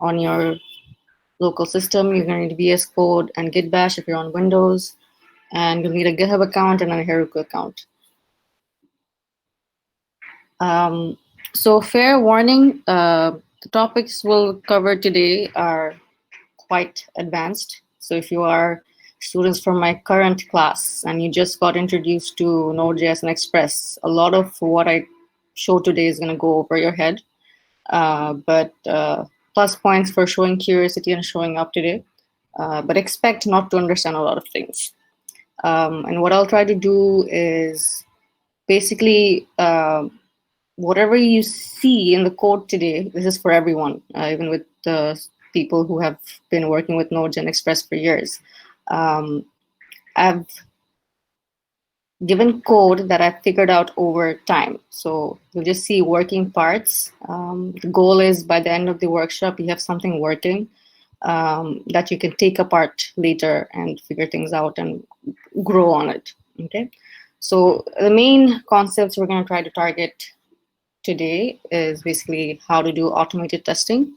on your local system, you're going to need VS Code and Git Bash if you're on Windows, and you'll need a GitHub account and a Heroku account. So fair warning, the topics we'll cover today are quite advanced. So if you are students from my current class and you just got introduced to Node.js and Express, a lot of what I show today is going to go over your head. But plus points for showing curiosity and showing up today. But expect not to understand a lot of things. And what I'll try to do is basically whatever you see in the code today, this is for everyone, even with the people who have been working with Node and Express for years. I've given code that I've figured out over time. So you'll just see working parts. The goal is by the end of the workshop, you have something working that you can take apart later and figure things out and grow on it. Okay. So the main concepts we're going to try to target today is basically how to do automated testing,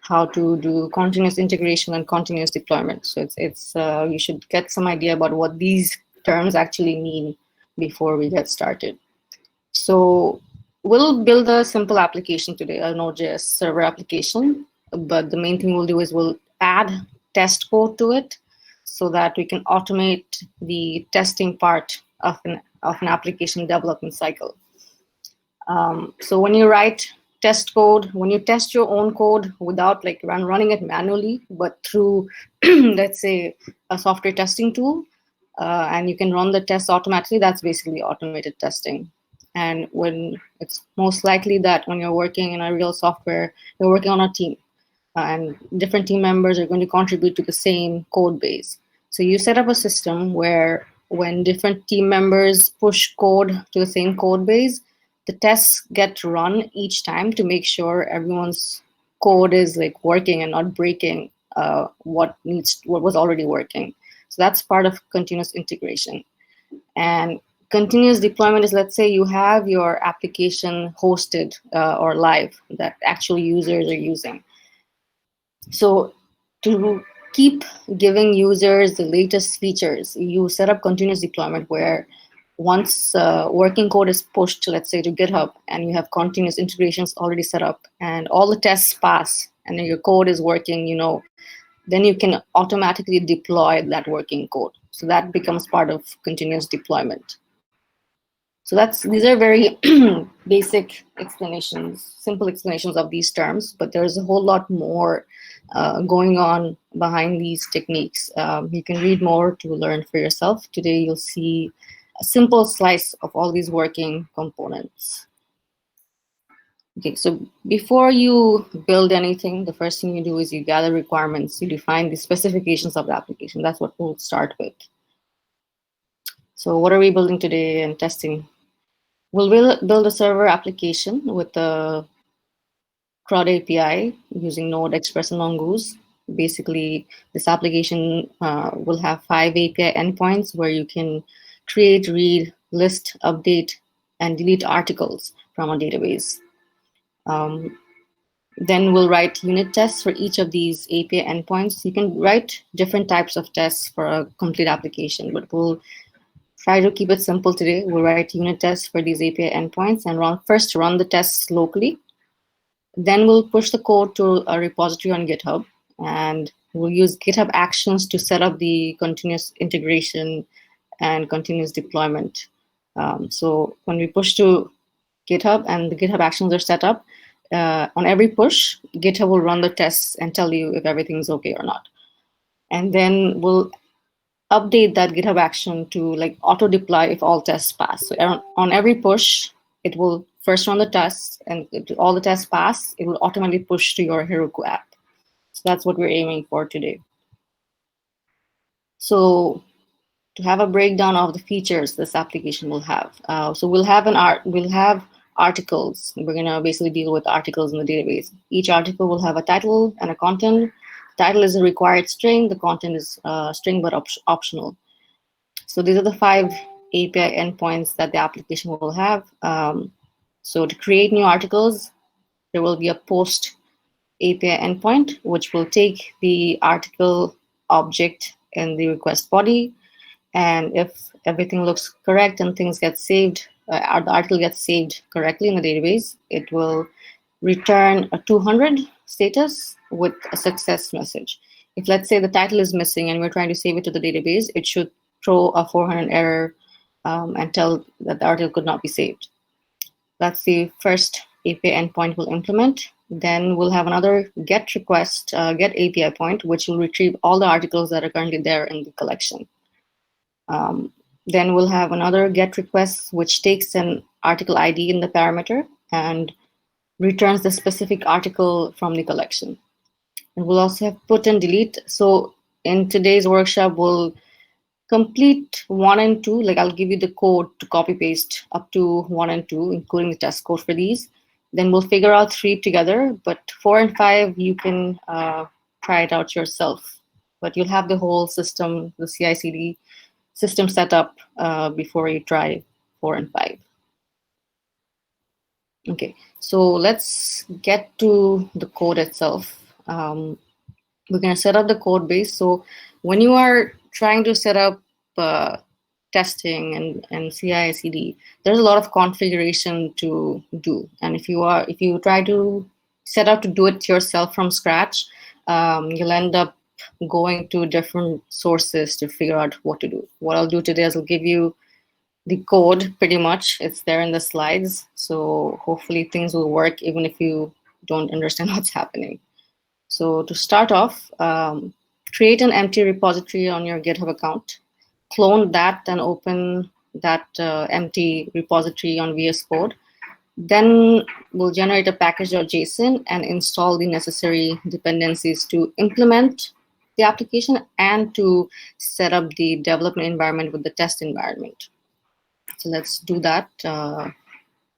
how to do continuous integration and continuous deployment. So it's you should get some idea about what these terms actually mean before we get started. So we'll build a simple application today, a Node.js server application, but the main thing we'll do is we'll add test code to it so that we can automate the testing part of an application development cycle. So when you write test code, when you test your own code without like running it manually, but through, let's say, a software testing tool, and you can run the tests automatically, that's basically automated testing. And when it's most likely that when you're working in a real software, you're working on a team, and different team members are going to contribute to the same code base. So you set up a system where when different team members push code to the same code base, the tests get run each time to make sure everyone's code is like working and not breaking what was already working. So that's part of continuous integration. And continuous deployment is, let's say you have your application hosted or live that actual users are using. So to keep giving users the latest features, you set up continuous deployment where once working code is pushed, let's say, to GitHub, and you have continuous integrations already set up, and all the tests pass, and your code is working, then you can automatically deploy that working code. So that becomes part of continuous deployment. So these are very basic explanations, simple explanations of these terms, but there's a whole lot more going on behind these techniques. You can read more to learn for yourself. Today you'll see a simple slice of all these working components. Okay, so before you build anything, the first thing you do is you gather requirements. You define the specifications of the application. That's what we'll start with. So what are we building today and testing? We'll build a server application with the CRUD API using Node, Express, and Mongoose. Basically, this application will have 5 API endpoints where you can create, read, list, update, and delete articles from a database. Then we'll write unit tests for each of these API endpoints. You can write different types of tests for a complete application, but we'll try to keep it simple today. We'll write unit tests for these API endpoints and first run the tests locally. Then we'll push the code to a repository on GitHub, and we'll use GitHub Actions to set up the continuous integration and continuous deployment. So when we push to GitHub and the GitHub Actions are set up, on every push, GitHub will run the tests and tell you if everything's okay or not. And then we'll update that GitHub action to like auto deploy if all tests pass. So on every push, it will first run the tests, and if all the tests pass, it will automatically push to your Heroku app. So that's what we're aiming for today. So to have a breakdown of the features this application will have. So we'll have articles. We're gonna basically deal with articles in the database. Each article will have a title and a content. The title is a required string. The content is string but optional. So these are the 5 API endpoints that the application will have. So to create new articles, there will be a post API endpoint, which will take the article object in the request body. And if everything looks correct and things get saved, or the article gets saved correctly in the database, it will return a 200 status with a success message. If, let's say, the title is missing and we're trying to save it to the database, it should throw a 400 error and tell that the article could not be saved. That's the first API endpoint we'll implement. Then we'll have another get request, get API point, which will retrieve all the articles that are currently there in the collection. Then we'll have another get request, which takes an article ID in the parameter and returns the specific article from the collection. And we'll also have put and delete. So in today's workshop, we'll complete 1 and 2. Like, I'll give you the code to copy paste up to 1 and 2, including the test code for these. Then we'll figure out 3 together, but 4 and 5, you can try it out yourself. But you'll have the whole system, the CI/CD system set up before you try 4 and 5. Okay, so let's get to the code itself. We're going to set up the code base. So when you are trying to set up testing and CI/CD, there's a lot of configuration to do. And if you try to set out to do it yourself from scratch, you'll end up going to different sources to figure out what to do. What I'll do today is I'll give you the code pretty much. It's there in the slides. So hopefully things will work even if you don't understand what's happening. So to start off, create an empty repository on your GitHub account, clone that and open that empty repository on VS Code. Then we'll generate a package.json and install the necessary dependencies to implement the application and to set up the development environment with the test environment. So let's do that.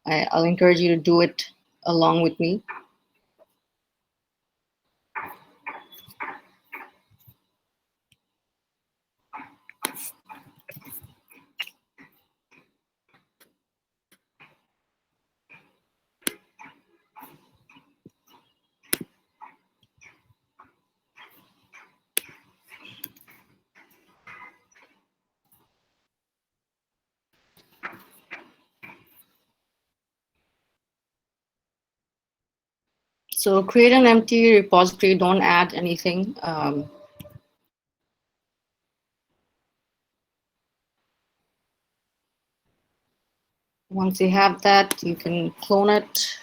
I'll encourage you to do it along with me. So create an empty repository, don't add anything. Once you have that, you can clone it.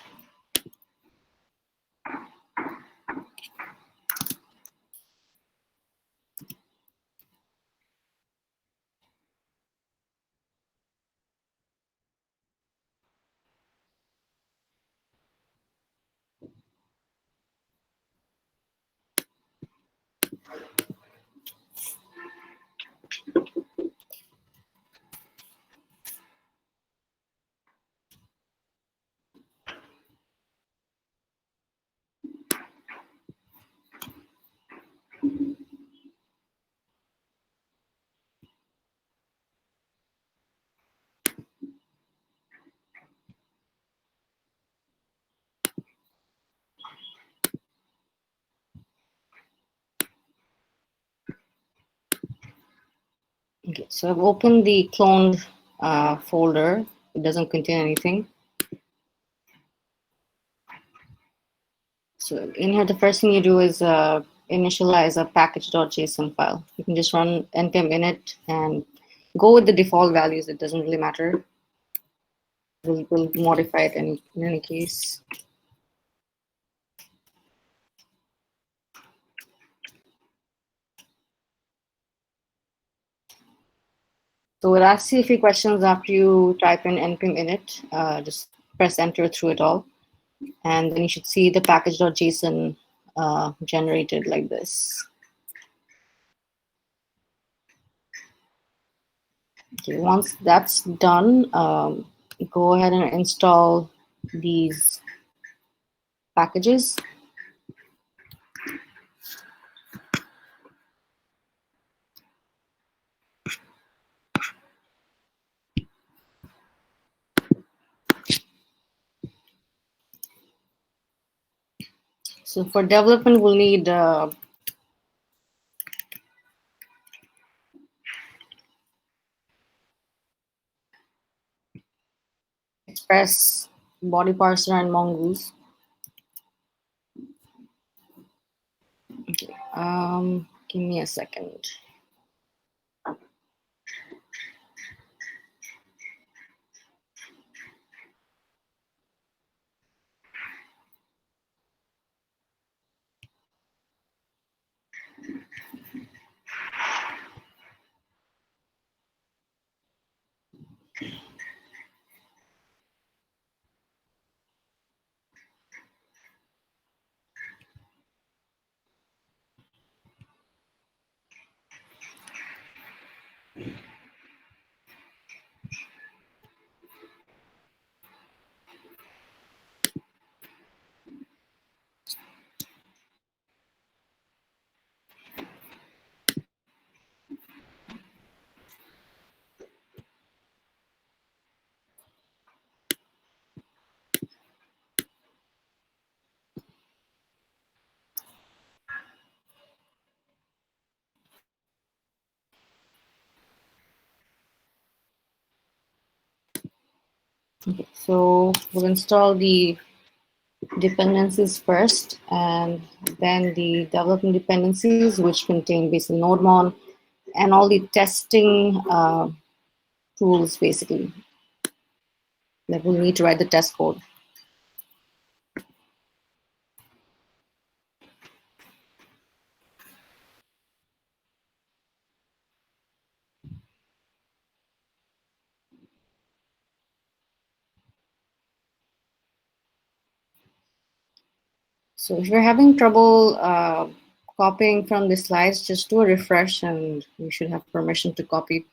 Okay, so I've opened the cloned folder. It doesn't contain anything. So in here, the first thing you do is initialize a package.json file. You can just run npm init and go with the default values. It doesn't really matter. We'll modify it in any case. So it asks you a few questions after you type in npm init. Just press enter through it all. And then you should see the package.json generated like this. Okay, once that's done, go ahead and install these packages. So for development, we'll need Express, body parser, and mongoose. Okay. Give me a second. Okay, so we'll install the dependencies first, and then the development dependencies, which contain basically NodeMon and all the testing tools, basically, that we'll need to write the test code. So if you're having trouble copying from the slides, just do a refresh and you should have permission to copy.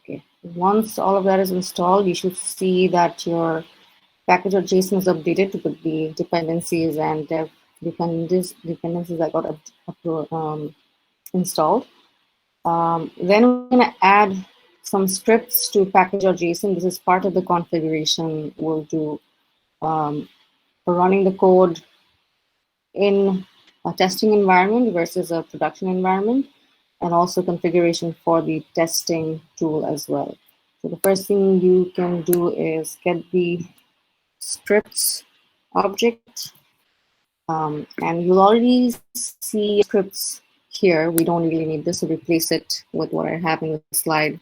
Okay. Once all of that is installed, you should see that your package.json is updated with the dependencies and dev dependencies that got installed. Then we're going to add some scripts to package.json. This is part of the configuration we'll do for running the code in a testing environment versus a production environment, and also configuration for the testing tool as well. So the first thing you can do is get the scripts object, and you'll already see scripts here. We don't really need this, so replace it with what I have in the slide.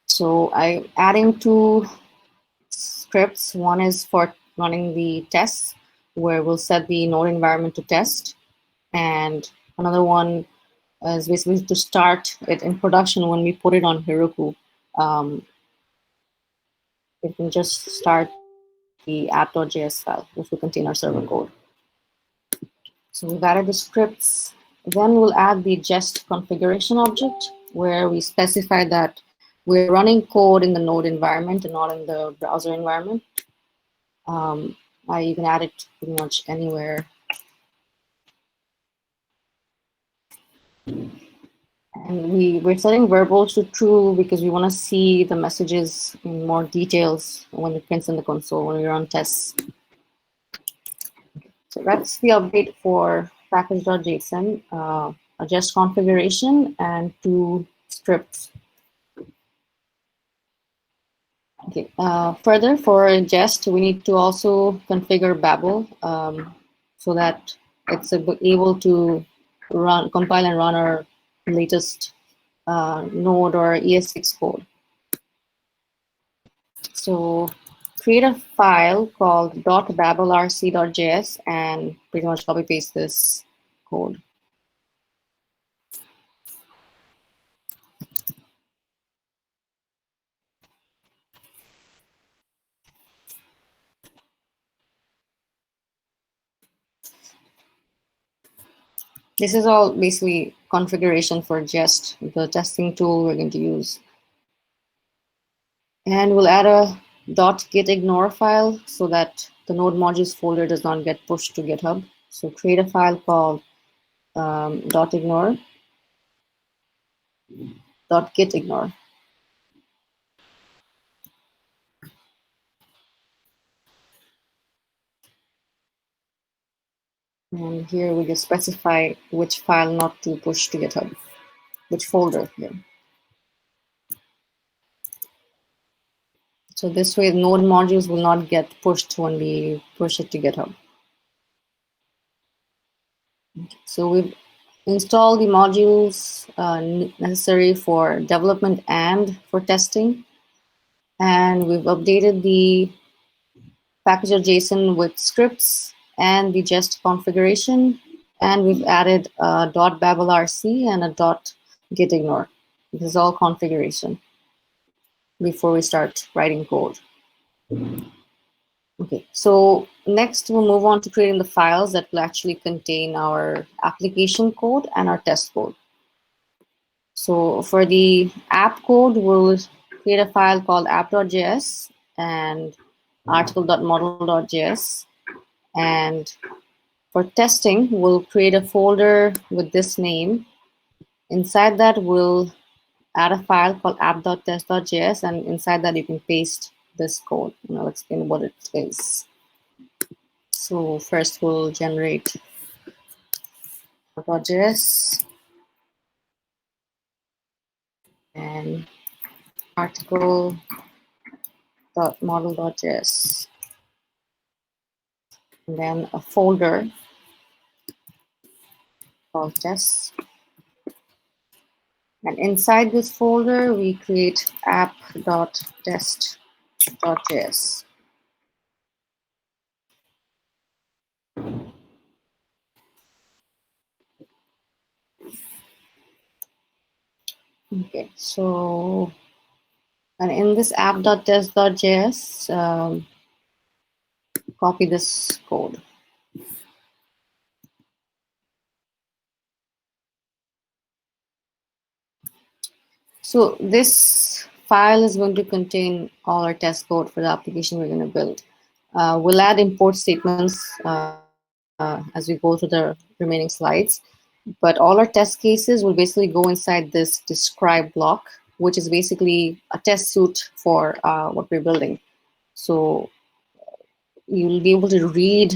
So I'm adding two scripts. One is for running the tests, where we'll set the node environment to test, and another one is basically to start it in production when we put it on Heroku. It can just start the app.js file, which will contain our server code. So we've added the scripts. Then we'll add the jest configuration object, where we specify that we're running code in the node environment and not in the browser environment. You can add it pretty much anywhere. And we're setting verbal to true because we want to see the messages in more details when it prints in the console when we run tests. So that's the update for package.json, a jest configuration, and two scripts. Okay. Further, for jest, we need to also configure Babel so that it's able to compile and run our latest Node or ES6 code. So create a file called .babelrc.js and pretty much copy paste this code. This is all basically configuration for Jest, the testing tool we're going to use. And we'll add a .gitignore file so that the node modules folder does not get pushed to GitHub. So create a file called .ignore, .gitignore. And here we just specify which file not to push to GitHub, which folder here. So this way, node modules will not get pushed when we push it to GitHub. So we've installed the modules necessary for development and for testing. And we've updated the package.json with scripts and the Jest configuration. And we've added a .babelrc and a .gitignore. This is all configuration before we start writing code. Okay, so next we'll move on to creating the files that will actually contain our application code and our test code. So for the app code, we'll create a file called app.js and article.model.js. And for testing, we'll create a folder with this name. Inside that, we'll add a file called app.test.js, and inside that you can paste this code. And I'll explain what it is. So first we'll generate app.js and article.model.js, and then a folder called tests. And inside this folder, we create app.test.js. Okay, so, and in this app.test.js, copy this code. So this file is going to contain all our test code for the application we're going to build. We'll add import statements as we go through the remaining slides. But all our test cases will basically go inside this describe block, which is basically a test suite for what we're building. So you'll be able to read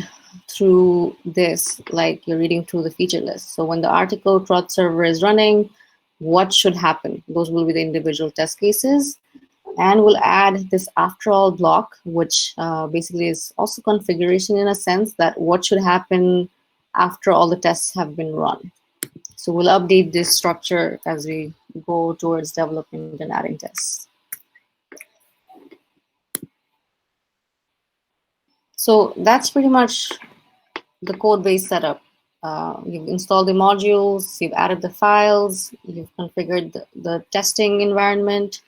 through this like you're reading through the feature list. So when the article CRUD server is running, what should happen? Those will be the individual test cases. And we'll add this after all block, which basically is also configuration in a sense that what should happen after all the tests have been run. So we'll update this structure as we go towards development and adding tests. So that's pretty much the code base setup. You've installed the modules, you've added the files, you've configured the testing environment.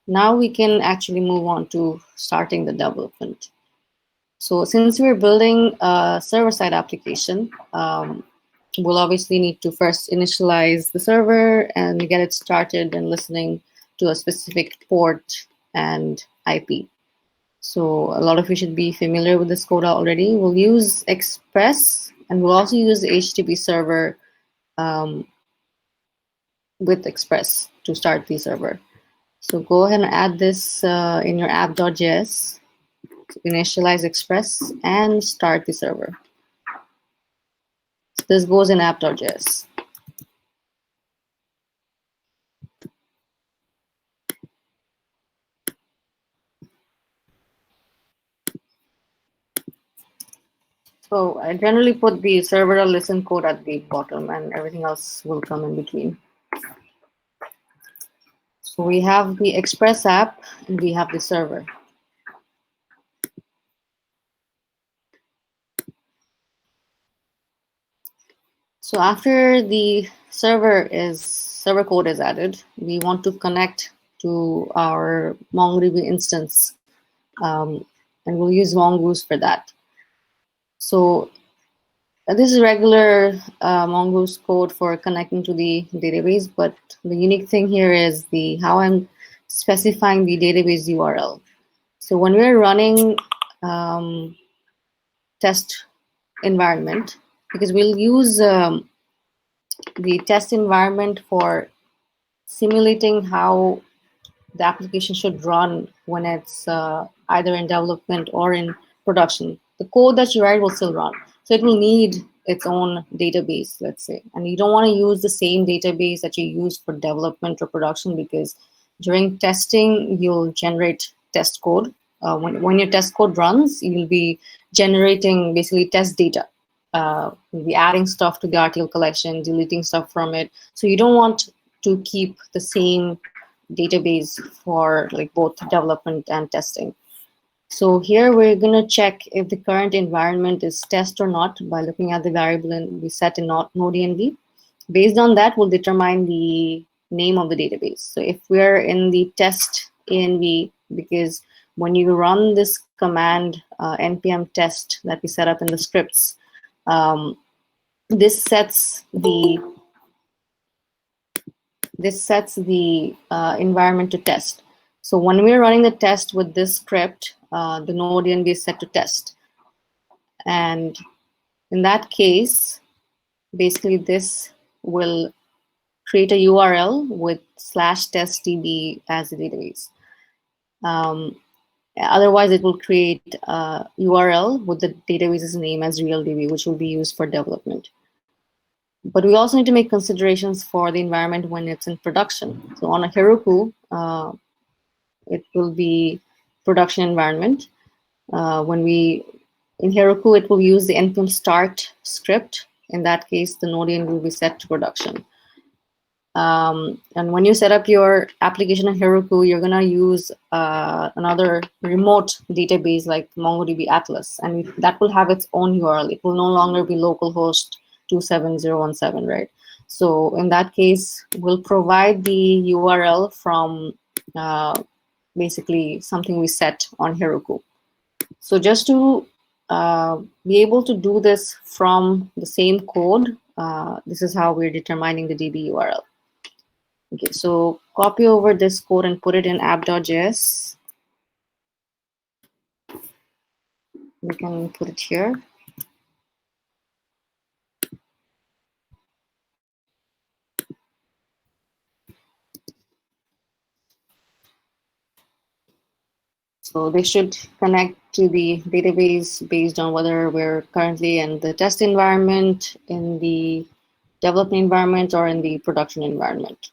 Now we can actually move on to starting the development. So since we're building a server-side application, we'll obviously need to first initialize the server and get it started and listening to a specific port and IP. So a lot of you should be familiar with this code already. We'll use Express, and we'll also use the HTTP server with Express to start the server. So go ahead and add this in your app.js, initialize Express, and start the server. So this goes in app.js. So I generally put the server listen code at the bottom, and everything else will come in between. So we have the Express app, and we have the server. So after the server code is added, we want to connect to our MongoDB instance, um, and we'll use Mongoose for that. So this is regular Mongoose code for connecting to the database, but the unique thing here is the how I'm specifying the database URL. So when we're running test environment, because we'll use the test environment for simulating how the application should run when it's either in development or in production. The code that you write will still run. So it will need its own database, let's say. And you don't want to use the same database that you use for development or production, because during testing, you'll generate test code. When your test code runs, you'll be generating basically test data. You'll be adding stuff to the RTL collection, deleting stuff from it. So you don't want to keep the same database for like both development and testing. So here we're going to check if the current environment is test or not by looking at the variable we set in Node-env. Based on that, we'll determine the name of the database. So if we're in the test env, because when you run this command npm test that we set up in the scripts, this sets the environment to test. So when we're running the test with this script, the Node-env is set to test. And in that case, basically this will create a URL with /testdb as the database. Otherwise, it will create a URL with the database's name as RealDB, which will be used for development. But we also need to make considerations for the environment when it's in production. So on a Heroku, it will be production environment. In Heroku, it will use the npm start script. In that case, the Node-env will be set to production. And when you set up your application in Heroku, you're going to use another remote database like MongoDB Atlas, and that will have its own URL. It will no longer be localhost 27017, right? So in that case, we'll provide the URL from basically something we set on Heroku. So just to be able to do this from the same code, this is how we're determining the DB URL. Okay, so copy over this code and put it in app.js. We can put it here. So they should connect to the database based on whether we're currently in the test environment, in the development environment, or in the production environment.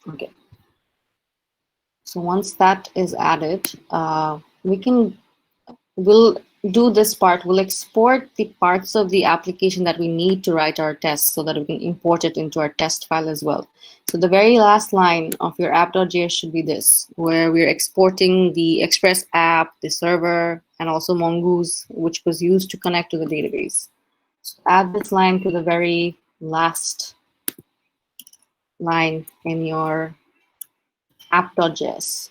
Okay. So once that is added, we'll do this part. We'll export the parts of the application that we need to write our tests so that we can import it into our test file as well. So the very last line of your app.js should be this, where we're exporting the Express app, the server, and also Mongoose, which was used to connect to the database. So add this line to the very last line in your app.js.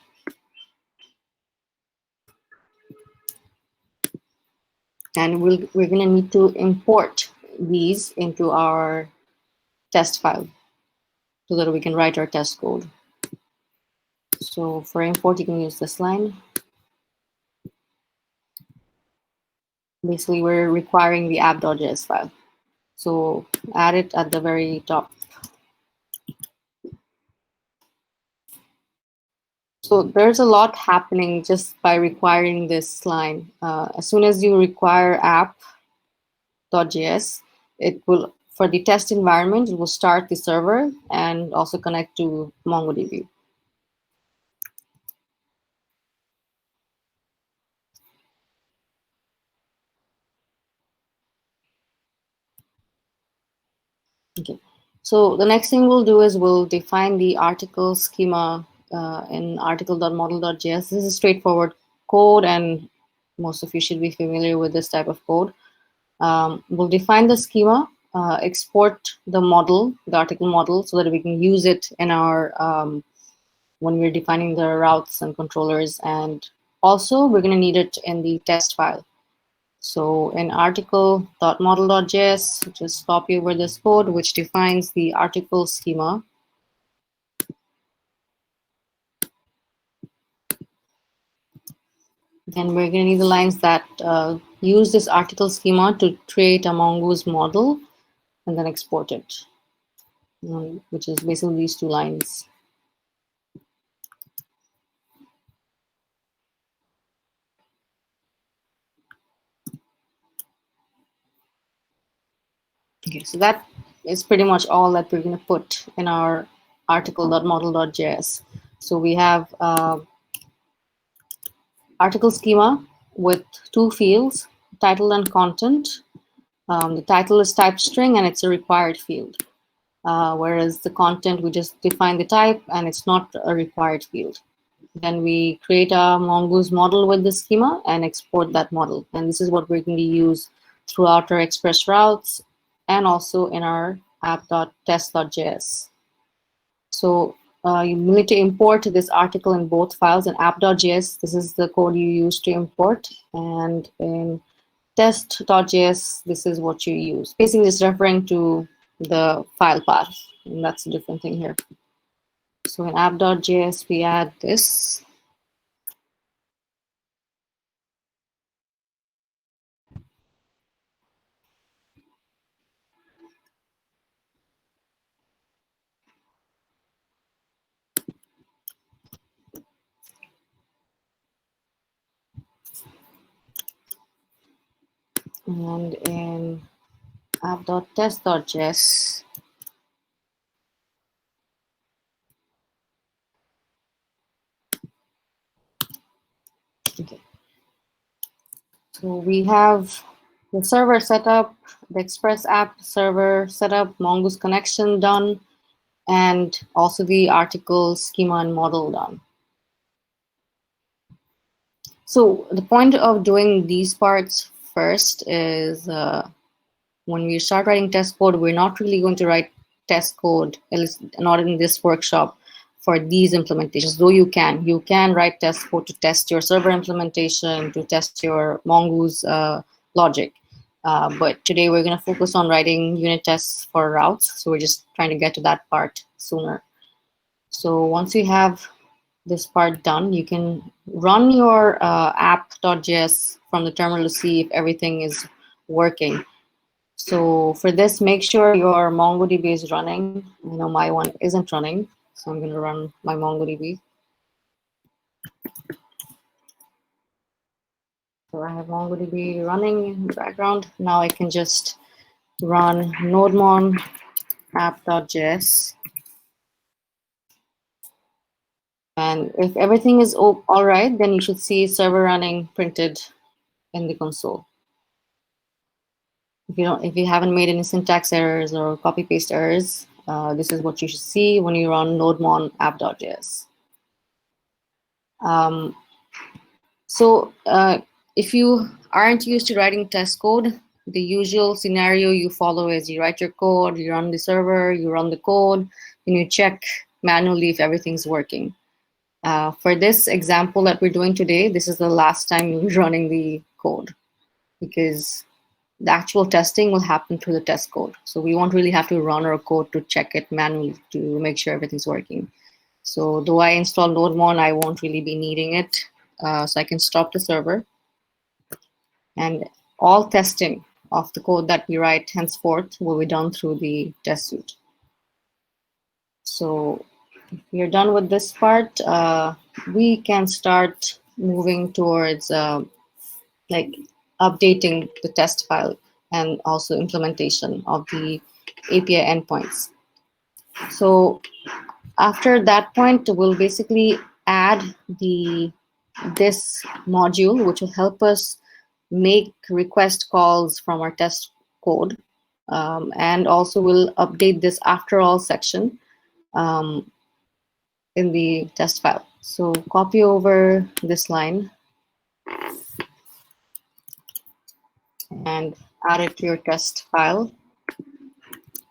And we're going to need to import these into our test file so that we can write our test code. So for import, you can use this line. Basically, we're requiring the app.js file. So add it at the very top. So there's a lot happening just by requiring this line. As soon as you require app.js, it will, for the test environment, it will start the server and also connect to MongoDB. Okay. So the next thing we'll do is we'll define the article schema in article.model.js. This is straightforward code, and most of you should be familiar with this type of code. We'll define the schema, export the model, the article model, so that we can use it in our when we're defining the routes and controllers. And also, we're going to need it in the test file. So in article.model.js, just copy over this code, which defines the article schema. Then we're going to need the lines that use this article schema to create a Mongoose model and then export it, which is basically these two lines. Okay, so that is pretty much all that we're going to put in our article.model.js. So we have article schema with two fields, title and content. The title is type string and it's a required field, whereas the content, we just define the type and it's not a required field. Then we create a Mongoose model with the schema and export that model. And this is what we're going to use throughout our Express routes and also in our app.test.js. So you need to import this article in both files. In app.js, this is the code you use to import. And in test.js, this is what you use. Basically, it's referring to the file path. And that's a different thing here. So in app.js, we add this. And in app.test.js, okay. So we have the server setup, the Express app server setup, Mongoose connection done, and also the article schema and model done. So the point of doing these parts first is when we start writing test code, we're not really going to write test code, at least not in this workshop, for these implementations, though you can write test code to test your server implementation, to test your Mongoose logic. But today we're going to focus on writing unit tests for routes. So we're just trying to get to that part sooner. So once you have this part done, you can run your app.js from the terminal to see if everything is working. So for this, make sure your MongoDB is running. I know my one isn't running, so I'm going to run my MongoDB. So I have MongoDB running in the background. Now I can just run nodemon app.js. And if everything is all right, then you should see server running printed in the console. If you haven't made any syntax errors or copy paste errors, this is what you should see when you run nodemon app.js. So if you aren't used to writing test code, the usual scenario you follow is you write your code, you run the server, you run the code, and you check manually if everything's working. For this example that we're doing today, this is the last time you're running the code, because the actual testing will happen through the test code. So we won't really have to run our code to check it manually to make sure everything's working. So though I install nodemon, I won't really be needing it. So I can stop the server. And all testing of the code that we write henceforth will be done through the test suite. So if we're done with this part, we can start moving towards like updating the test file and also implementation of the API endpoints. So after that point, we'll basically add this module, which will help us make request calls from our test code. And also we'll update this after all section in the test file. So copy over this line and add it to your test file.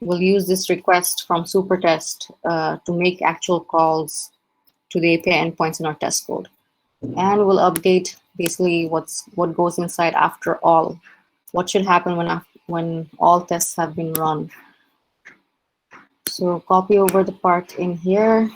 We'll use this request from supertest to make actual calls to the API endpoints in our test code. And we'll update basically what goes inside after all. What should happen when all tests have been run. So copy over the part in here.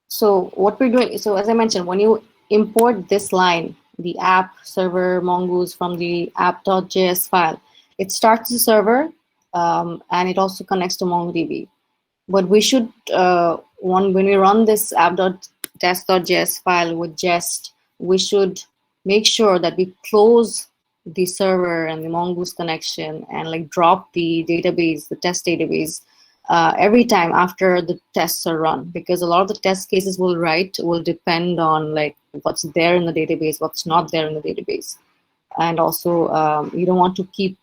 So what we're doing, so as I mentioned, when you import this line, the app server mongoose from the app.js file, it starts the server and it also connects to MongoDB. But we should, when we run this app.test.js file with jest, we should make sure that we close the server and the mongoose connection and like drop the database, the test database, every time after the tests are run, because a lot of the test cases will depend on like what's there in the database, what's not there in the database. And also you don't want to keep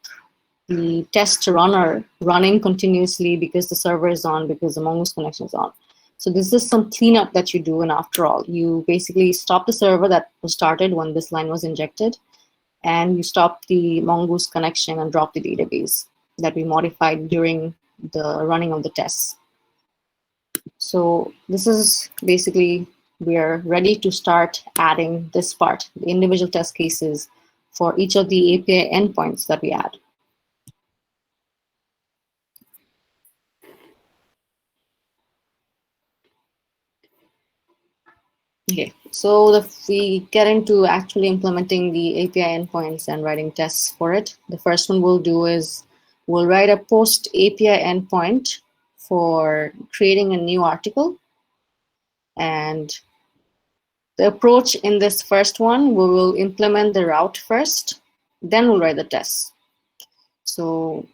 the test runner running continuously because the server is on, because the mongoose connection is on. So this is some cleanup that you do, and after all, you basically stop the server that was started when this line was injected, and you stop the mongoose connection and drop the database that we modified during the running of the tests. So this is basically, we're ready to start adding this part, the individual test cases for each of the API endpoints that we add. Okay, so if we get into actually implementing the API endpoints and writing tests for it, the first one we'll do is we'll write a post API endpoint for creating a new article. And the approach in this first one, we will implement the route first, then we'll write the tests. So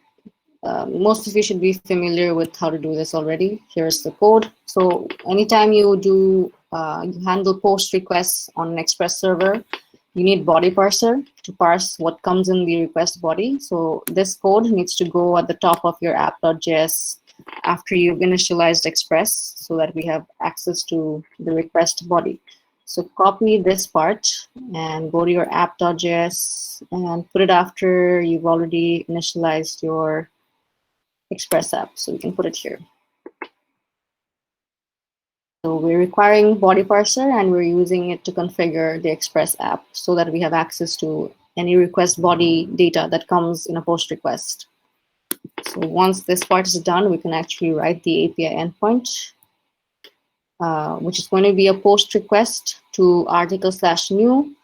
most of you should be familiar with how to do this already. Here's the code. So anytime you do, you handle post requests on an Express server, you need body parser to parse what comes in the request body. So this code needs to go at the top of your app.js after you've initialized Express so that we have access to the request body. So copy this part and go to your app.js and put it after you've already initialized your Express app. So we can put it here. So we're requiring body parser and we're using it to configure the Express app so that we have access to any request body data that comes in a post request. So once this part is done, we can actually write the API endpoint, which is going to be a post request to article/new.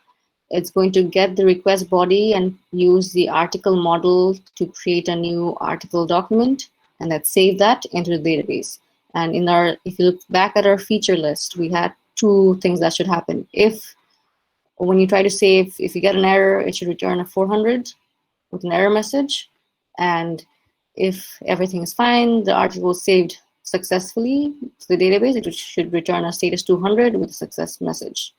It's going to get the request body and use the article model to create a new article document, and let's save that into the database. And in our, if you look back at our feature list, we had two things that should happen. If when you try to save, if you get an error, it should return a 400 with an error message. And if everything is fine, the article is saved successfully to the database, it should return a status 200 with a success message.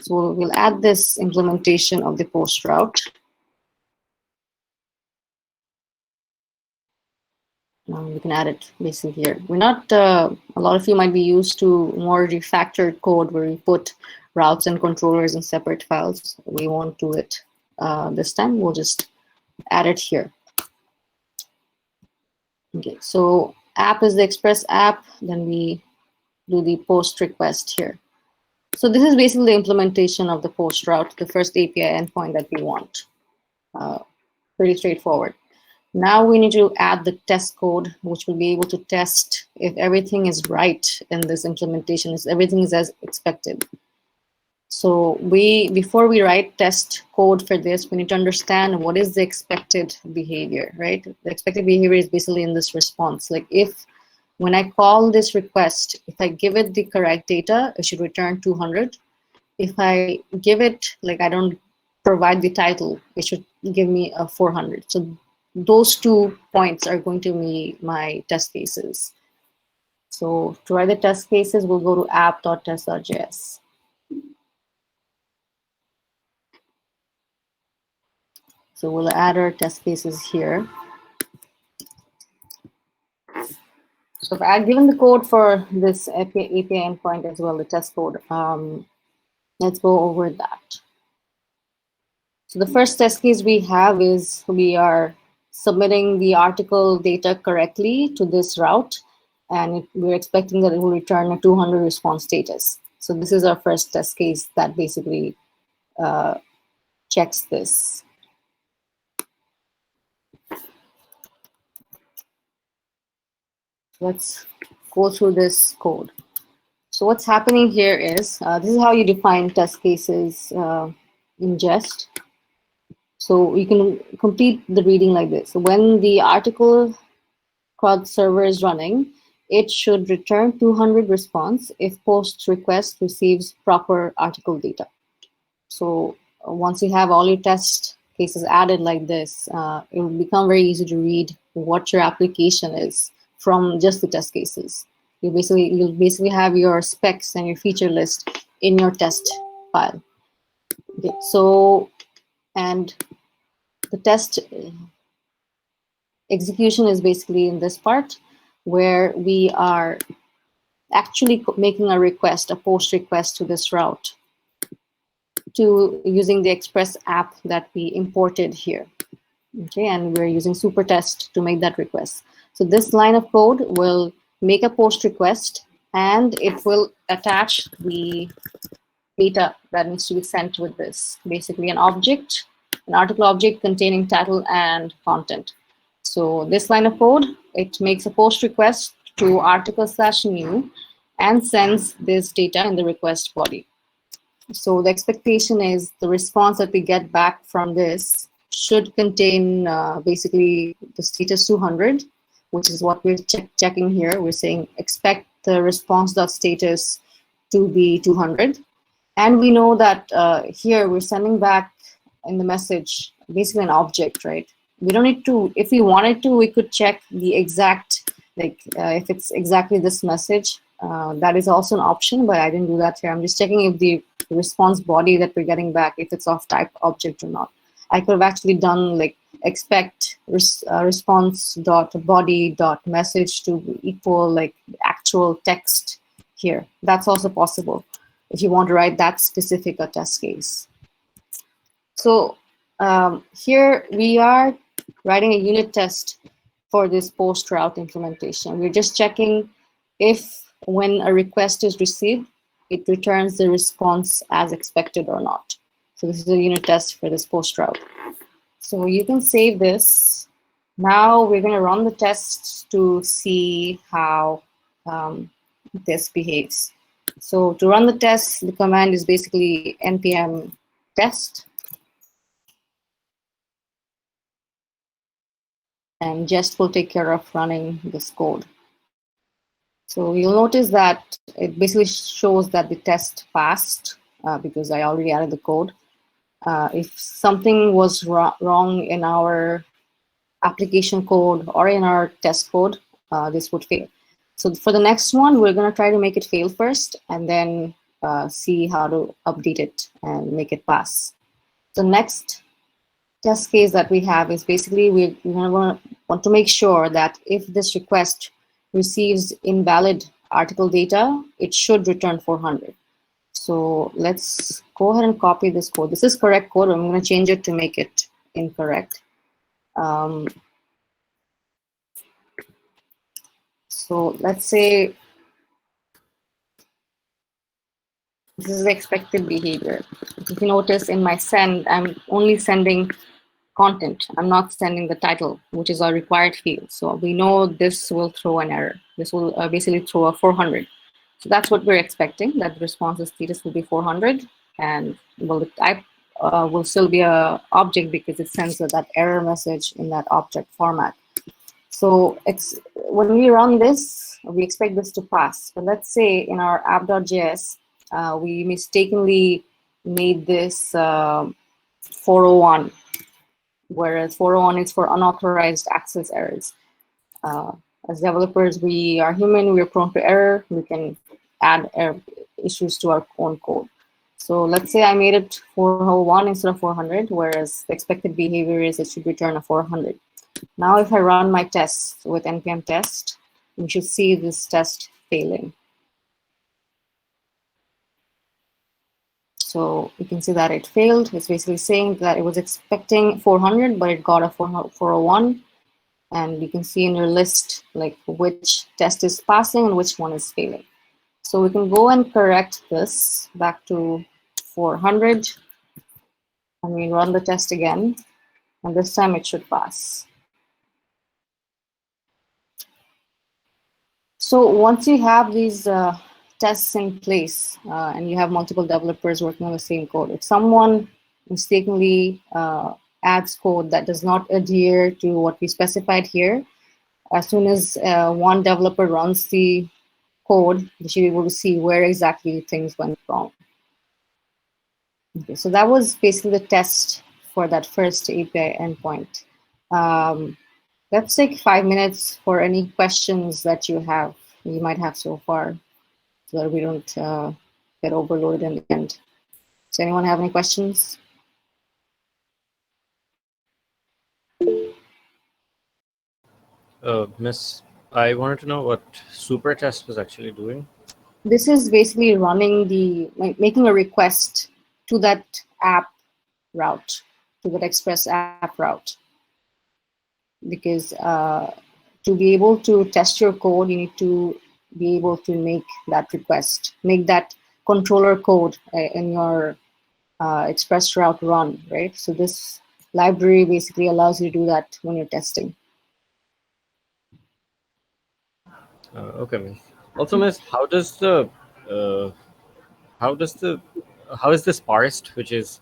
So we'll add this implementation of the post route. We can add it basically here. We're not, a lot of you might be used to more refactored code where we put routes and controllers in separate files. We won't do it this time. We'll just add it here. Okay, so app is the Express app. Then we do the post request here. So this is basically the implementation of the post route, the first API endpoint that we want. Pretty straightforward. Now we need to add the test code, which will be able to test if everything is right in this implementation, if everything is as expected. So before we write test code for this, we need to understand what is the expected behavior, right? The expected behavior is basically in this response. Like if, when I call this request, if I give it the correct data, it should return 200. If I give it, like I don't provide the title, it should give me a 400. So those 2 points are going to be my test cases. So to write the test cases, we'll go to app.test.js. So we'll add our test cases here. So I've given the code for this API endpoint as well, the test code. Let's go over that. So the first test case we have is we are submitting the article data correctly to this route, and we're expecting that it will return a 200 response status. So this is our first test case that basically checks this. Let's go through this code. So what's happening here is, this is how you define test cases in Jest. So you can complete the reading like this. So when the article CRUD server is running, it should return 200 response if post request receives proper article data. So once you have all your test cases added like this, it will become very easy to read what your application is from just the test cases. You'll basically have your specs and your feature list in your test file. Okay, so, and the test execution is basically in this part where we are actually making a request, a post request to this route to using the Express app that we imported here. Okay, and we're using supertest to make that request. So this line of code will make a post request and it will attach the data that needs to be sent with this. Basically an object, an article object containing title and content. So this line of code, it makes a post request to article/new and sends this data in the request body. So the expectation is the response that we get back from this should contain basically the status 200, which is what we're checking here. We're saying expect the response.status to be 200. And we know that here we're sending back in the message basically an object, right? We don't need to, if we wanted to, we could check the exact, like if it's exactly this message, that is also an option, but I didn't do that here. I'm just checking if the response body that we're getting back, if it's of type object or not. I could have actually done like expect response.body.message to equal like actual text here. That's also possible if you want to write that specific test case. So here we are writing a unit test for this post route implementation. We're just checking if when a request is received, it returns the response as expected or not. So this is a unit test for this post route. So you can save this. Now we're going to run the tests to see how this behaves. So to run the test, the command is basically npm test. And Jest will take care of running this code. So you'll notice that it basically shows that the test passed because I already added the code. If something was wrong in our application code or in our test code, this would fail. So for the next one, we're going to try to make it fail first and then see how to update it and make it pass. The next test case that we have is basically we're going to want to make sure that if this request receives invalid article data, it should return 400. So let's go ahead and copy this code. This is correct code. I'm going to change it to make it incorrect. So let's say this is the expected behavior. If you notice in my send, I'm only sending content. I'm not sending the title, which is a required field. So we know this will throw an error. This will basically throw a 400. So that's what we're expecting, that the response status will be 400. And well, the type will still be a object because it sends that error message in that object format. So it's when we run this, we expect this to pass. But let's say in our app.js, we mistakenly made this 401. Whereas 401 is for unauthorized access errors. As developers, we are human, we are prone to error. We can add issues to our own code. So let's say I made it 401 instead of 400, whereas the expected behavior is it should return a 400. Now if I run my tests with npm test, you should see this test failing. So you can see that it failed. It's basically saying that it was expecting 400, but it got a 401. And you can see in your list like which test is passing and which one is failing. So we can go and correct this back to 400, and we run the test again, and this time it should pass. So once you have these tests in place and you have multiple developers working on the same code, if someone mistakenly adds code that does not adhere to what we specified here, as soon as one developer runs the code, you should be able to see where exactly things went wrong. Okay, so that was basically the test for that first API endpoint. Let's take 5 minutes for any questions that you might have so far, so that we don't get overloaded in the end. Does anyone have any questions? Miss, I wanted to know what super test was actually doing. This is basically running making a request to that app route, to that Express app route. Because to be able to test your code, you need to be able to make that request, make that controller code in your Express route run, right? So this library basically allows you to do that when you're testing. Okay, Miss. Also, Miss, uh, how does the how is this parsed? Which is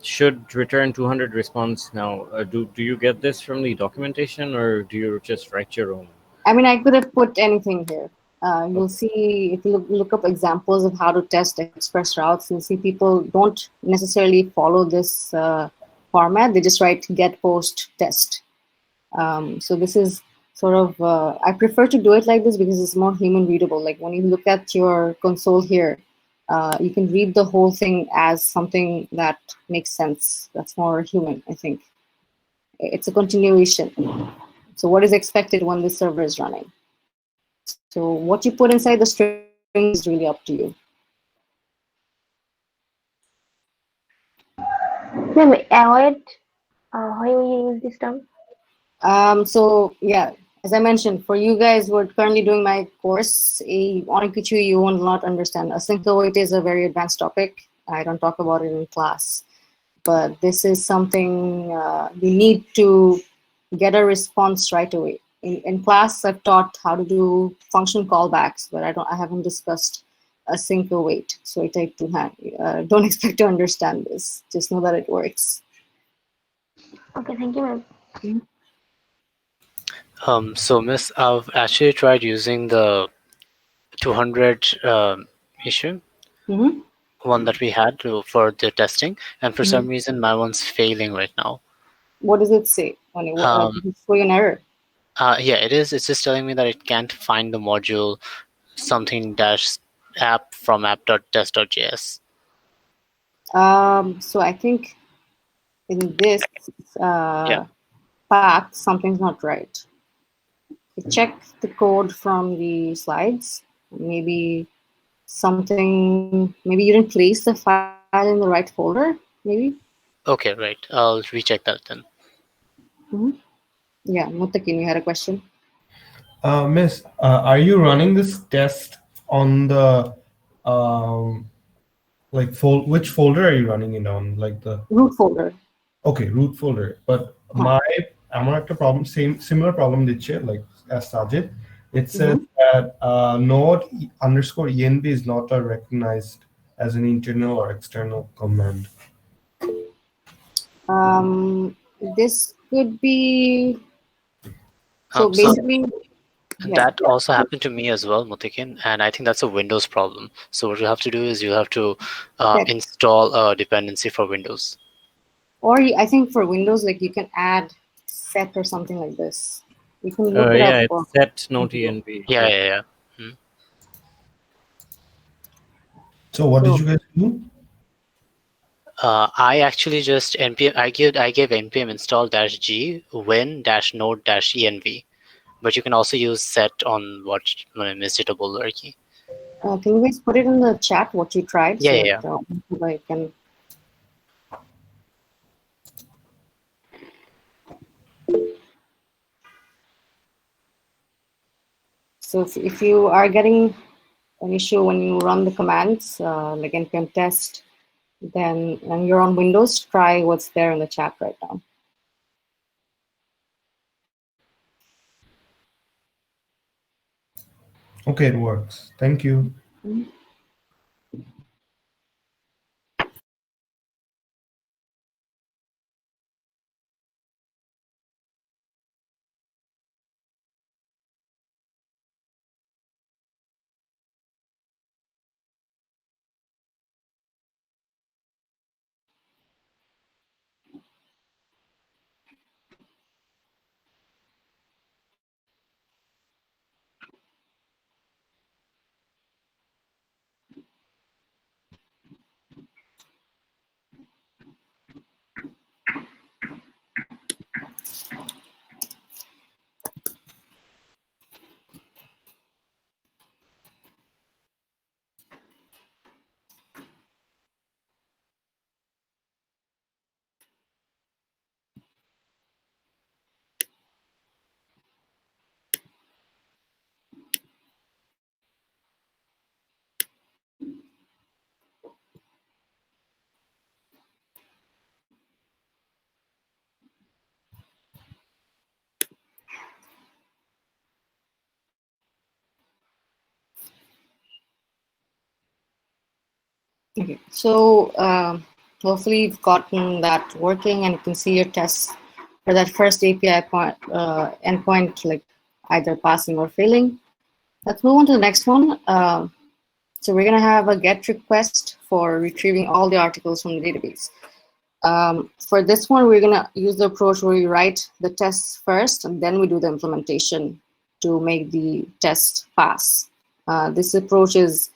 should return 200 response now. Do you get this from the documentation, or do you just write your own? I mean, I could have put anything here. You'll see if you look up examples of how to test express routes, you'll see people don't necessarily follow this format. They just write get post test. So this is sort of, I prefer to do it like this because it's more human readable. Like when you look at your console here, you can read the whole thing as something that makes sense. That's more human, I think. It's a continuation. So what is expected when this server is running? So what you put inside the string is really up to you. Let me avoid how you use this term. So yeah, as I mentioned, for you guys who are currently doing my course, Onikuchu, you will not understand. Async await is a very advanced topic. I don't talk about it in class, but this is something you need to get a response right away. In class, I've taught how to do function callbacks, but I haven't discussed async await. So I take two hand. Don't expect to understand this. Just know that it works. Okay, thank you, ma'am. So Miss, I've actually tried using the 200 issue, one that we had for the testing, and for some reason my one's failing right now. What does it say? Does it show you an error? Yeah, it is. It's just telling me that it can't find the module something dash app from app.test.js. So I think in this path, something's not right. Check the code from the slides. Maybe maybe you didn't place the file in the right folder, maybe? Okay, right. I'll recheck that then. Yeah, Mutakin, you had a question? Miss, are you running this test on the which folder are you running it on? Like the root folder. Okay, root folder. But আমার একটা problem, similar problem দিচ্ছে, like as Sajid. It says that node_env is not recognized as an internal or external command. This could be so basically. That also happened to me as well, Mutikin, and I think that's a Windows problem. So what you have to do is you have to install a dependency for Windows. Or I think for Windows, like you can add set or something like this. You can look it up. Yeah, it's set Noor-E. Yeah. So what did you guys do? I actually just npm. I gave npm install -g win -node -env, but you can also use set on what is the double key. Can you guys put it in the chat what you tried Yeah, so yeah, that I can. So if you are getting an issue when you run the commands, like npm test, then and you're on Windows, try what's there in the chat right now. Okay, it works. Thank you. Okay, so hopefully you've gotten that working, and you can see your tests for that first API point, endpoint, like either passing or failing. Let's move on to the next one. So we're going to have a GET request for retrieving all the articles from the database. For this one, we're going to use the approach where we write the tests first, and then we do the implementation to make the test pass. This approach is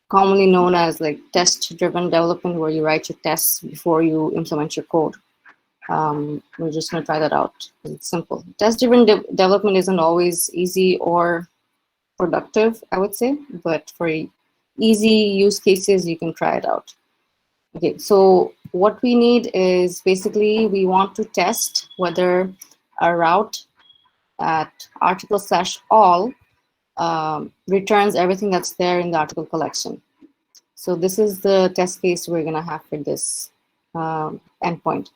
commonly known as like test-driven development, where you write your tests before you implement your code. We're just going to try that out. It's simple. Test-driven development isn't always easy or productive, I would say, but for easy use cases, you can try it out. Okay, so what we need is basically we want to test whether a route at article/all returns everything that's there in the article collection. So this is the test case we're going to have for this endpoint.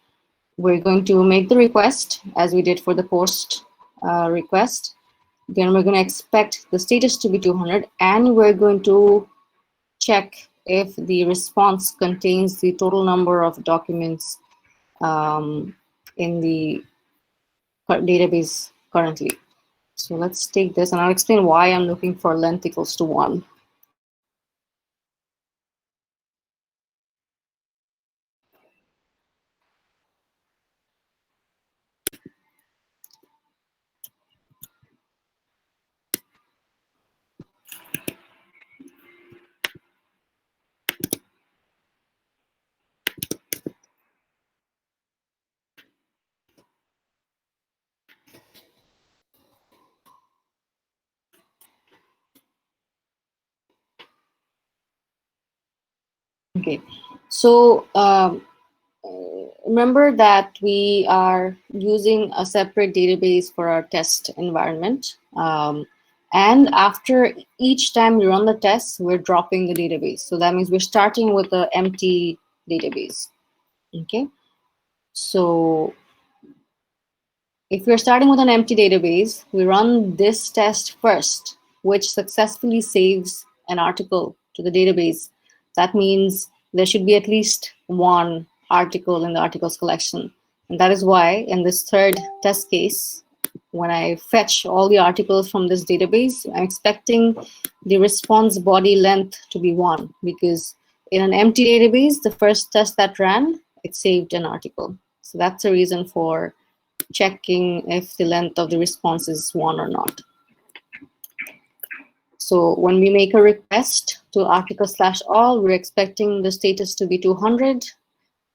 We're going to make the request as we did for the post request. Then we're going to expect the status to be 200, and we're going to check if the response contains the total number of documents in the database currently. So let's take this, and I'll explain why I'm looking for length equals to 1. Okay, so remember that we are using a separate database for our test environment. And after each time we run the test, we're dropping the database. So that means we're starting with an empty database. Okay, so if we're starting with an empty database, we run this test first, which successfully saves an article to the database. That means there should be at least one article in the articles collection. And that is why in this third test case, when I fetch all the articles from this database, I'm expecting the response body length to be 1, because in an empty database, the first test that ran, it saved an article. So that's the reason for checking if the length of the response is 1 or not. So when we make a request to article/all, we're expecting the status to be 200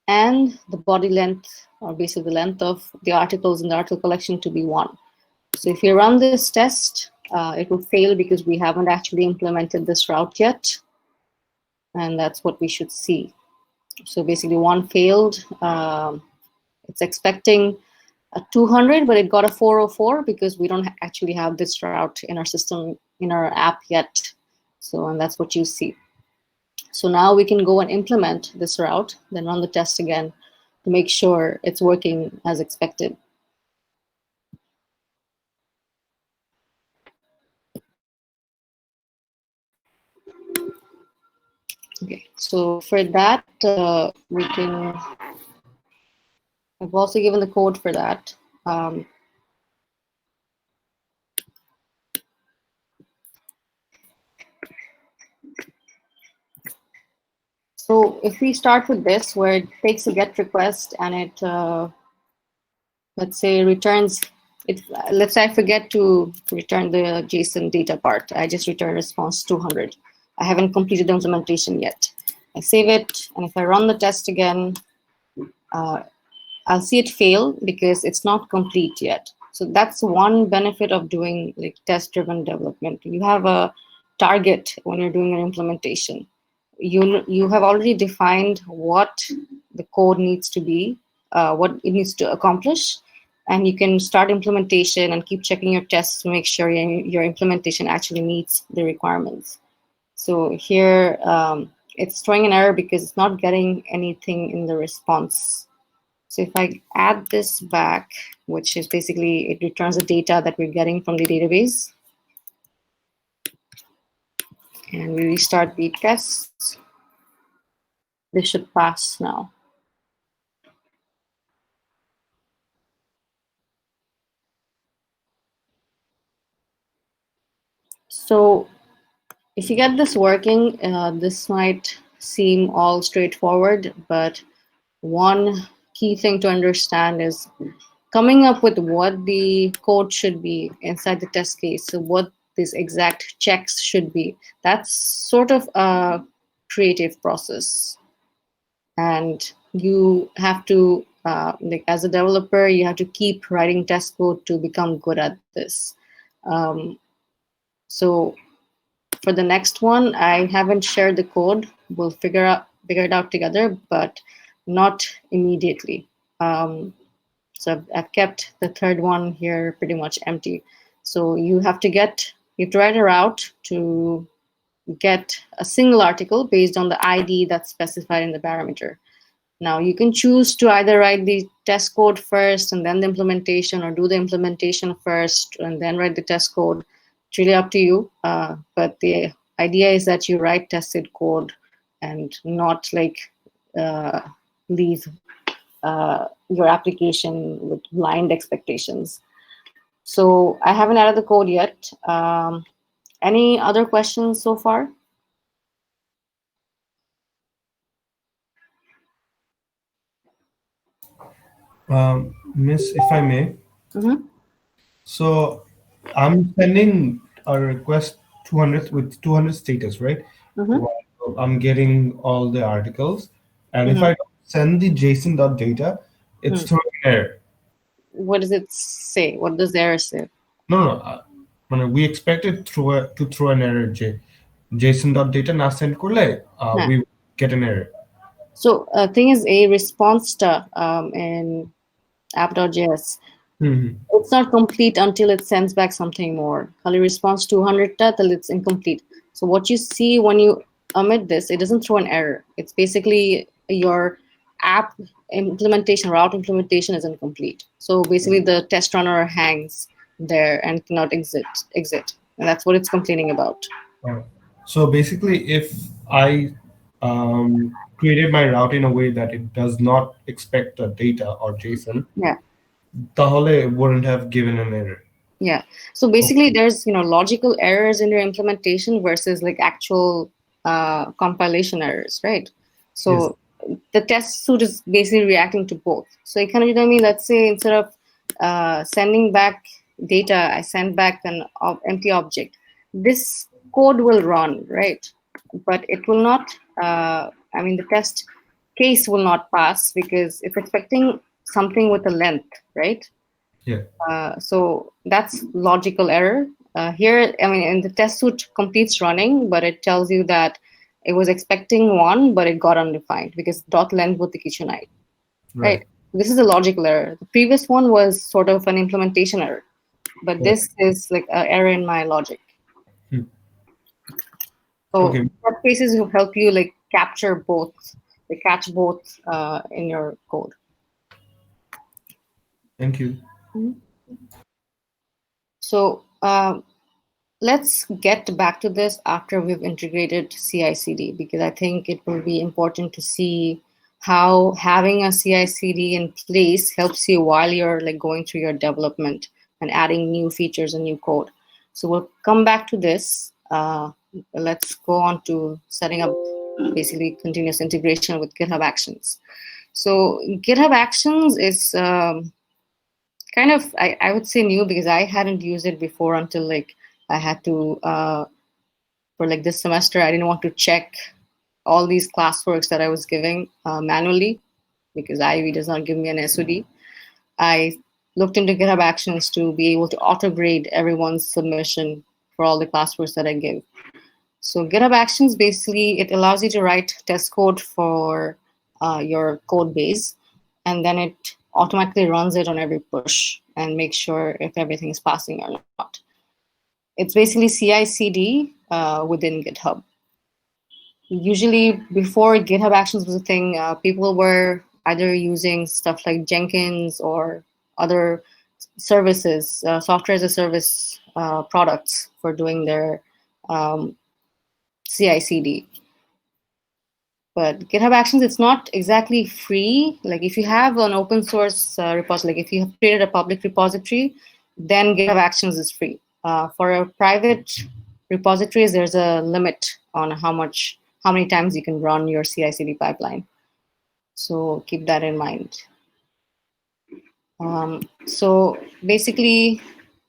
and the body length, or basically the length of the articles in the article collection, to be 1. So if you run this test, it will fail because we haven't actually implemented this route yet. And that's what we should see. So basically one failed. It's expecting a 200, but it got a 404 because we don't actually have this route in our system, in our app yet. So, and that's what you see. So now we can go and implement this route, then run the test again to make sure it's working as expected. Okay, so for that, we can, I've also given the code for that. So if we start with this, where it takes a GET request and it, let's say, returns, it, let's say I forget to return the JSON data part. I just return response 200. I haven't completed the implementation yet. I save it, and if I run the test again, I'll see it fail because it's not complete yet. So that's one benefit of doing like test-driven development. You have a target when you're doing an implementation. You have already defined what the code needs to be, what it needs to accomplish, and you can start implementation and keep checking your tests to make sure your implementation actually meets the requirements. So here it's throwing an error because it's not getting anything in the response. So if I add this back, which is basically, it returns the data that we're getting from the database, and we restart the tests, this should pass now. So if you get this working, this might seem all straightforward, but one key thing to understand is coming up with what the code should be inside the test case. So what these exact checks should be. That's sort of a creative process. And you have to, like as a developer, you have to keep writing test code to become good at this. So for the next one, I haven't shared the code. We'll figure it out together, but not immediately. So I've kept the third one here pretty much empty. So you have to write a route to get a single article based on the ID that's specified in the parameter. Now you can choose to either write the test code first and then the implementation, or do the implementation first and then write the test code. It's really up to you. But the idea is that you write tested code and not like leave your application with blind expectations. So I haven't added the code yet. Any other questions so far? Miss, if I may. Mm-hmm. So I'm sending a request 200 with 200 status, right? Mm-hmm. Well, I'm getting all the articles, and Mm-hmm. if I don't send the JSON.data, it's throwing an error. What does it say? What does the error say? No. We expected to throw an error. JSON.data na send korle, we get an error. So thing is, a response in app.js, it's not complete until it sends back something more. Kali response 200 till it's incomplete. So what you see when you omit this, it doesn't throw an error. It's basically your app implementation, route implementation is incomplete. So basically the test runner hangs there and cannot exit. And that's what it's complaining about. So basically, if I created my route in a way that it does not expect the data or JSON, tahole it wouldn't have given an error. Yeah. So basically, there's logical errors in your implementation versus like actual compilation errors, right? So the test suite is basically reacting to both. So it kind of, you know what I mean? Let's say instead of sending back data, I send back an empty object. This code will run, right? But it will not. The test case will not pass because it's expecting something with a length, right? Yeah. So that's logical error. Here, I mean, in the test suite completes running, but it tells you that it was expecting one, but it got undefined because dot length with the kitchenite, Right. right? This is a logical error. The previous one was sort of an implementation error, but Right. this is like an error in my logic. Hmm. So Okay. that cases will help you like capture both, they catch both in your code. Thank you. So let's get back to this after we've integrated CI/CD, because I think it will be important to see how having a CI/CD in place helps you while you're like going through your development and adding new features and new code. So we'll come back to this. Let's go on to setting up basically continuous integration with GitHub Actions. So GitHub Actions is kind of I would say new because I hadn't used it before until like I had to for like this semester I didn't want to check all these classworks that I was giving manually because IIV does not give me an SOD. I looked into GitHub Actions to be able to auto grade everyone's submission for all the classworks that I give. So GitHub Actions basically it allows you to write test code for your code base, and then it automatically runs it on every push and makes sure if everything is passing or not. It's basically CI/CD within GitHub. Usually, before GitHub Actions was a thing, people were either using stuff like Jenkins or other services, software as a service products for doing their CI/CD. But GitHub Actions, it's not exactly free. Like if you have an open source repository, like if you have created a public repository, then GitHub Actions is free. For a private repositories, there's a limit on how many times you can run your CI/CD pipeline. So keep that in mind. So basically,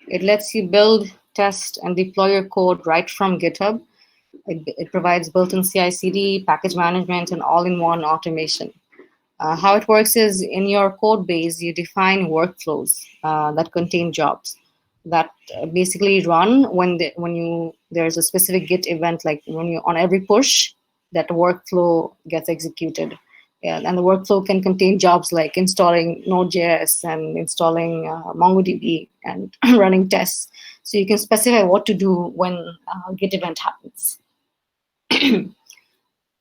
it lets you build, test, and deploy your code right from GitHub. It provides built-in CI/CD, package management, and all-in-one automation. How it works is in your code base, you define workflows that contain jobs that basically run when there's a specific Git event, like when you on every push, that workflow gets executed. Yeah, and the workflow can contain jobs like installing Node.js and installing MongoDB and running tests. So you can specify what to do when a Git event happens.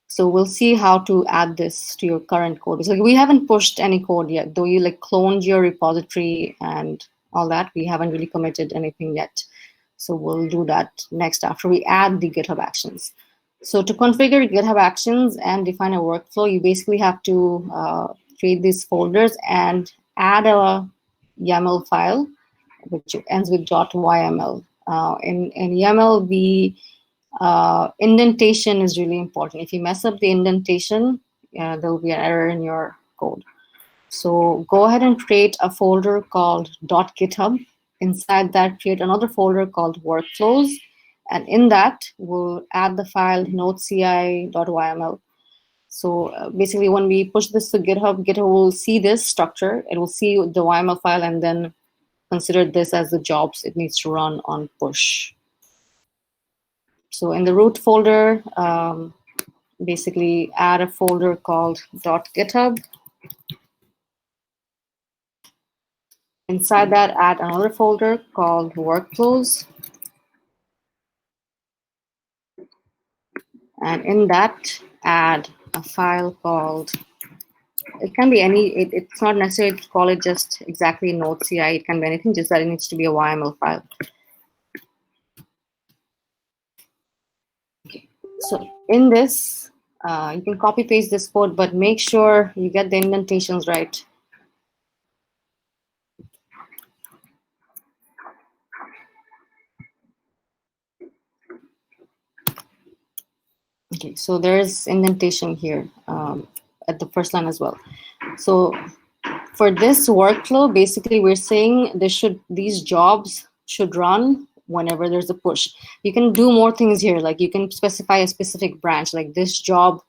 So we'll see how to add this to your current code. So like we haven't pushed any code yet, though you like cloned your repository and all that. We haven't really committed anything yet. So we'll do that next after we add the GitHub Actions. So to configure GitHub Actions and define a workflow, you basically have to create these folders and add a YAML file, which ends with .yml. In YAML, the indentation is really important. If you mess up the indentation, there will be an error in your code. So go ahead and create a folder called .github. Inside that, create another folder called workflows. And in that, we'll add the file nodeci.yml. So basically, when we push this to GitHub, GitHub will see this structure. It will see the YML file and then consider this as the jobs it needs to run on push. So in the root folder, basically add a folder called .github. Inside that, add another folder called workflows. And in that, add a file called, it can be any, it's not necessary to call it just exactly node.ci. It can be anything, just that it needs to be a YML file. Okay. So in this, you can copy paste this code, but make sure you get the indentations right. Okay, so there's indentation here at the first line as well. So for this workflow, basically we're saying these jobs should run whenever there's a push. You can do more things here, like you can specify a specific branch, like this job,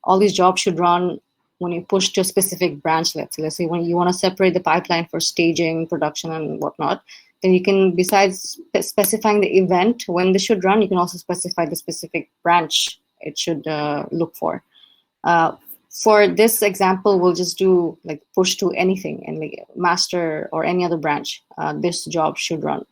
all these jobs should run when you push to a specific branch, let's say when you want to separate the pipeline for staging, production, and whatnot, then you can, besides specifying the event when this should run, you can also specify the specific branch it should look for. For this example, we'll just do like push to anything and like master or any other branch. This job should run.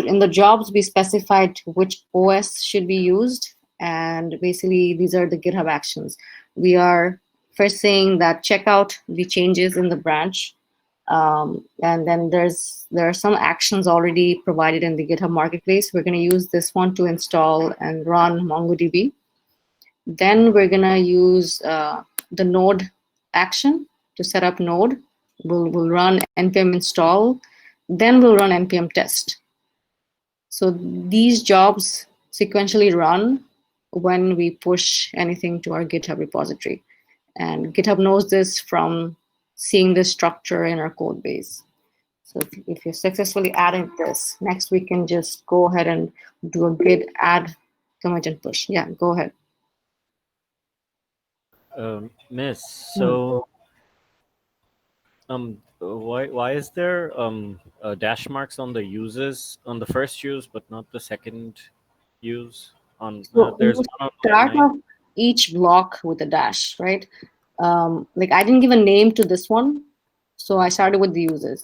In the jobs, we specified which OS should be used, and basically these are the GitHub actions. We are first saying that check out the changes in the branch, and then there are some actions already provided in the GitHub Marketplace. We're going to use this one to install and run MongoDB. Then we're going to use the node action to set up node. We'll run npm install, then we'll run npm test. So these jobs sequentially run when we push anything to our GitHub repository. And GitHub knows this from seeing this structure in our code base. So if you successfully added this, next we can just go ahead and do a git add commit and push. Yeah, go ahead. Miss, so why is there dash marks on the uses on the first use but not the second use? On there's one on start of each block with a dash, right? Like I didn't give a name to this one, so I started with the uses.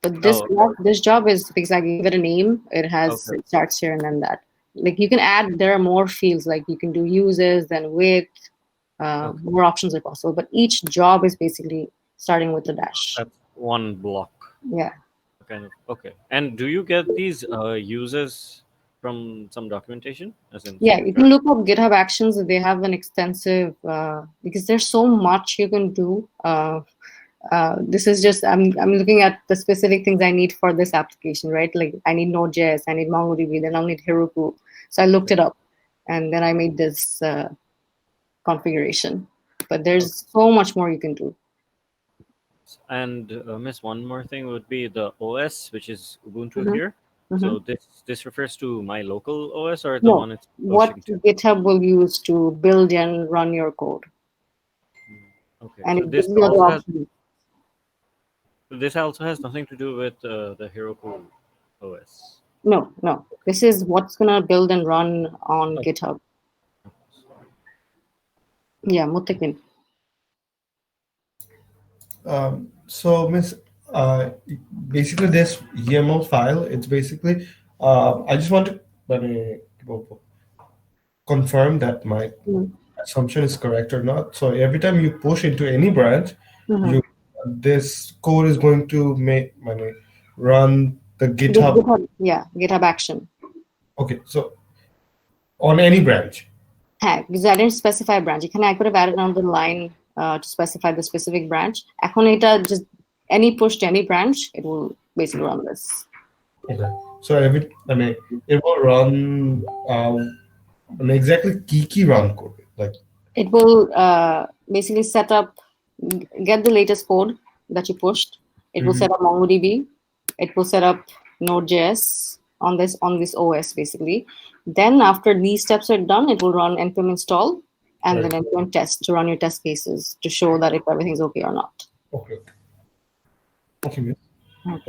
But this this job is because I gave it a name. It has it starts here and then that. Like you can add, there are more fields, like you can do uses, then with. More options are possible, but each job is basically starting with the dash. That's one block. Yeah. Kind of. Okay. And do you get these users from some documentation? As in yeah, you can look up GitHub Actions. They have an extensive because there's so much you can do. This is just I'm looking at the specific things I need for this application, right? Like I need Node.js, I need MongoDB, then I'll need Heroku. So I looked it up, and then I made this configuration. But there's so much more you can do. And Miss, one more thing would be the OS, which is Ubuntu here. So this refers to my local OS or the one it's what to? GitHub will use to build and run your code. Okay. And so this also has nothing to do with the Heroku OS. No. This is what's gonna build and run on GitHub. Yeah, Mutakin. So, Miss, basically this YAML file, it's basically, I just want to confirm that my assumption is correct or not. So every time you push into any branch, this code is going to run the GitHub. GitHub action. Okay, so on any branch. Because I didn't specify a branch. I could have added another line to specify the specific branch. এখন just any push to any branch, it will basically run this. Okay. So it will run exactly key run code. Like it will basically set up, get the latest code that you pushed. It will set up MongoDB. It will set up Node.js on this OS basically. Then after these steps are done, it will run npm install and then npm test to run your test cases to show that if everything's okay or not. Okay. All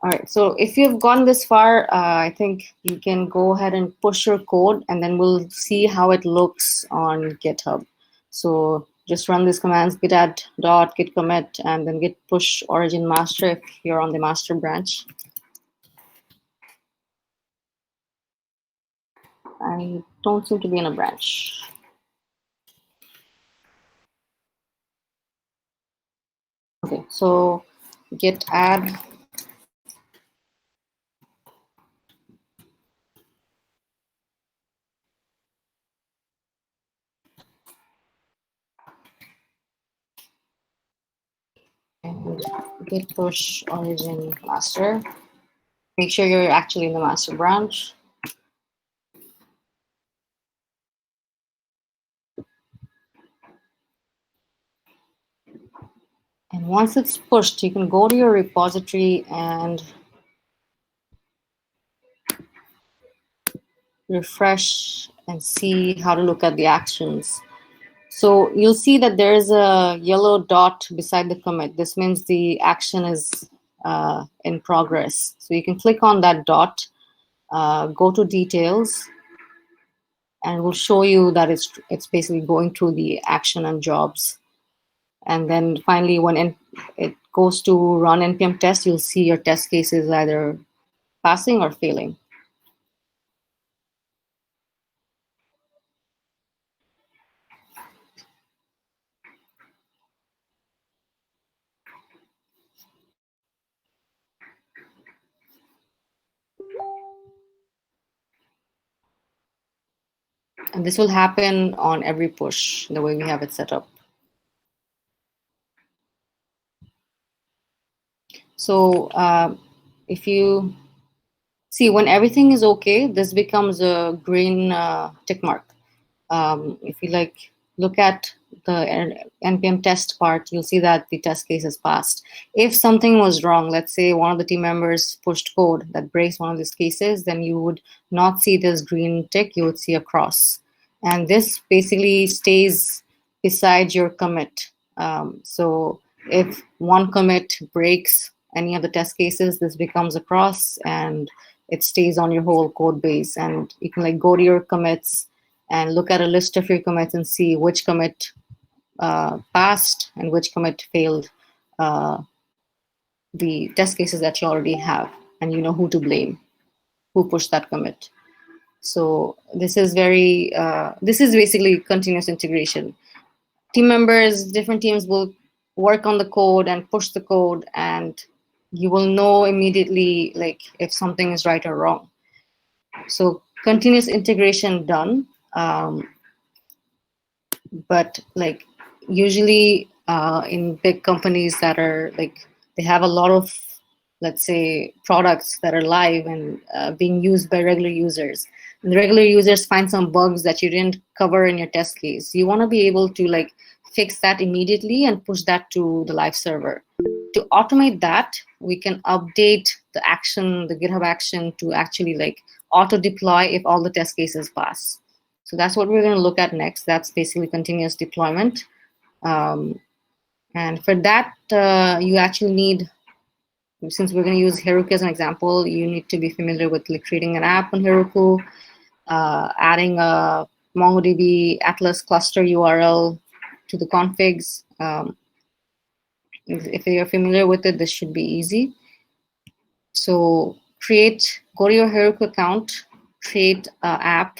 right. So if you've gone this far, I think you can go ahead and push your code, and then we'll see how it looks on GitHub. So just run these commands: git add dot git commit, and then git push origin master if you're on the master branch. I don't seem to be in a branch. Okay, so git add and git push origin master. Make sure you're actually in the master branch. And once it's pushed, you can go to your repository and refresh and see how to look at the actions. So you'll see that there is a yellow dot beside the commit. This means the action is in progress. So you can click on that dot, go to details, and it will show you that it's basically going through the action and jobs. And then finally, when it goes to run npm test, you'll see your test cases either passing or failing. And this will happen on every push, the way we have it set up. So if you see, when everything is okay, this becomes a green tick mark. If you look at the npm test part, you'll see that the test case is passed. If something was wrong, let's say one of the team members pushed code that breaks one of these cases, then you would not see this green tick, you would see a cross. And this basically stays beside your commit. So if one commit breaks any of the test cases, this becomes a cross and it stays on your whole code base. And you can go to your commits and look at a list of your commits and see which commit passed and which commit failed the test cases that you already have, and you know who to blame, who pushed that commit. So this is basically continuous integration. Team members, different teams will work on the code and push the code, and you will know immediately if something is right or wrong. So continuous integration done. But usually in big companies that are they have a lot of, let's say, products that are live and being used by regular users, and the regular users find some bugs that you didn't cover in your test case. You want to be able to fix that immediately and push that to the live server. To automate that, we can update the action, the GitHub action, to actually auto deploy if all the test cases pass. So that's what we're going to look at next. That's basically continuous deployment. And for that, you actually need, since we're going to use Heroku as an example, you need to be familiar with creating an app on Heroku, adding a MongoDB Atlas cluster URL to the configs. If you're familiar with it, this should be easy. So go to your Heroku account, create an app.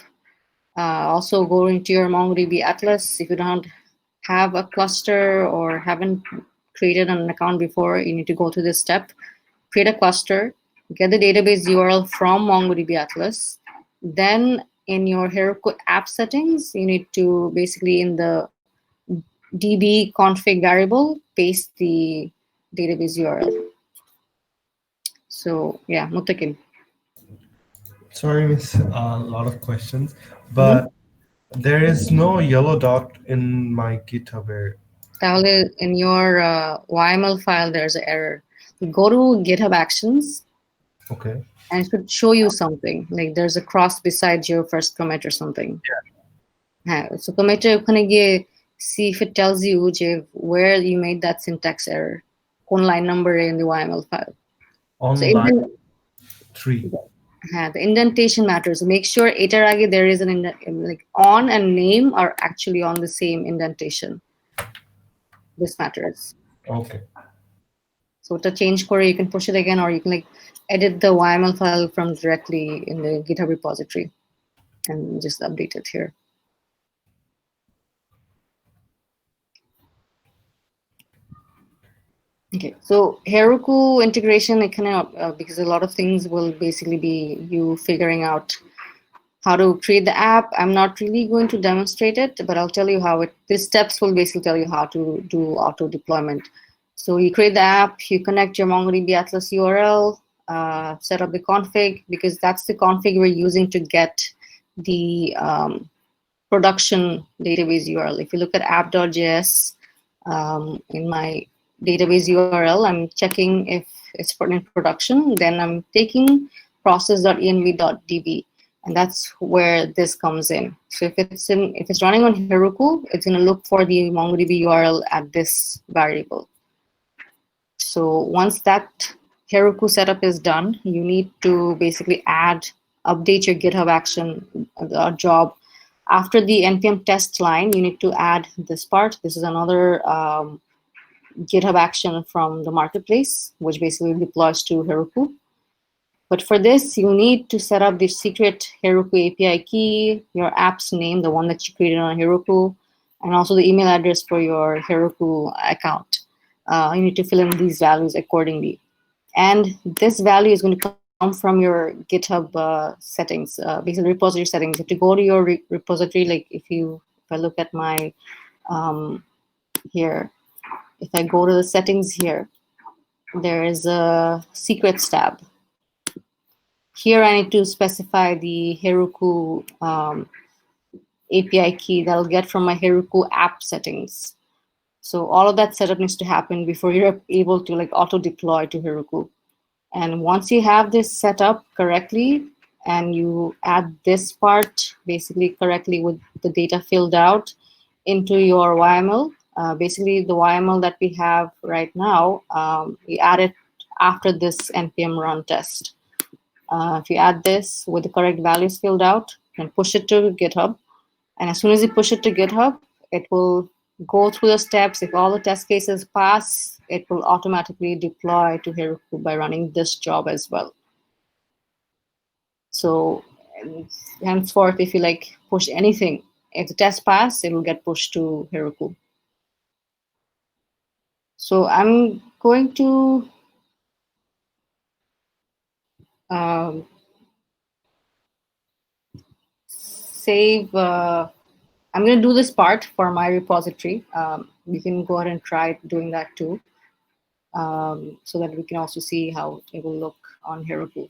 Also go into your MongoDB Atlas. If you don't have a cluster or haven't created an account before, you need to go through this step. Create a cluster, get the database URL from MongoDB Atlas. Then in your Heroku app settings, you need to basically in the db config variable, paste the database URL. So yeah, Mutakim. Sorry, miss, a lot of questions, but there is no yellow dot in my GitHub area. In your YML file, there's an error. You go to GitHub Actions. Okay. And it should show you something. There's a cross beside your first commit or something. Yeah. So commit see if it tells you where you made that syntax error. One line number in the YML file. On so line 3. The indentation matters. Make sure Etaragi there is an on and name are actually on the same indentation. This matters. Okay. So to change query, you can push it again, or you can edit the YML file from directly in the GitHub repository and just update it here. Okay, so Heroku integration, it because a lot of things will basically be you figuring out how to create the app. I'm not really going to demonstrate it, but I'll tell you how these steps will basically tell you how to do auto deployment. So you create the app, you connect your MongoDB Atlas URL, set up the config, because that's the config we're using to get the production database URL. If you look at app.js in my database URL, I'm checking if it's in production, then I'm taking process.env.db. and that's where this comes in. So if it's running on Heroku, it's going to look for the MongoDB URL at this variable. So once that Heroku setup is done, you need to basically update your GitHub action job. After the npm test line, you need to add this part. This is another GitHub action from the marketplace, which basically deploys to Heroku. But for this, you need to set up the secret Heroku API key, your app's name, the one that you created on Heroku, and also the email address for your Heroku account. You need to fill in these values accordingly. And this value is going to come from your GitHub settings, basically repository settings. If you go to your repository, like if I look at my here, if I go to the settings here, there is a secrets tab. Here I need to specify the Heroku API key that I'll get from my Heroku app settings. So all of that setup needs to happen before you're able to like auto deploy to Heroku. And once you have this set up correctly and you add this part basically correctly with the data filled out into your YML, basically the YML that we have right now, we add it after this npm run test. If you add this with the correct values filled out and push it to GitHub, and as soon as you push it to GitHub, it will go through the steps. If all the test cases pass, it will automatically deploy to Heroku by running this job as well. So henceforth, if you like push anything, if the test pass, it will get pushed to Heroku. So I'm going to save. I'm going to do this part for my repository. You can go ahead and try doing that too, so that we can also see how it will look on Heroku.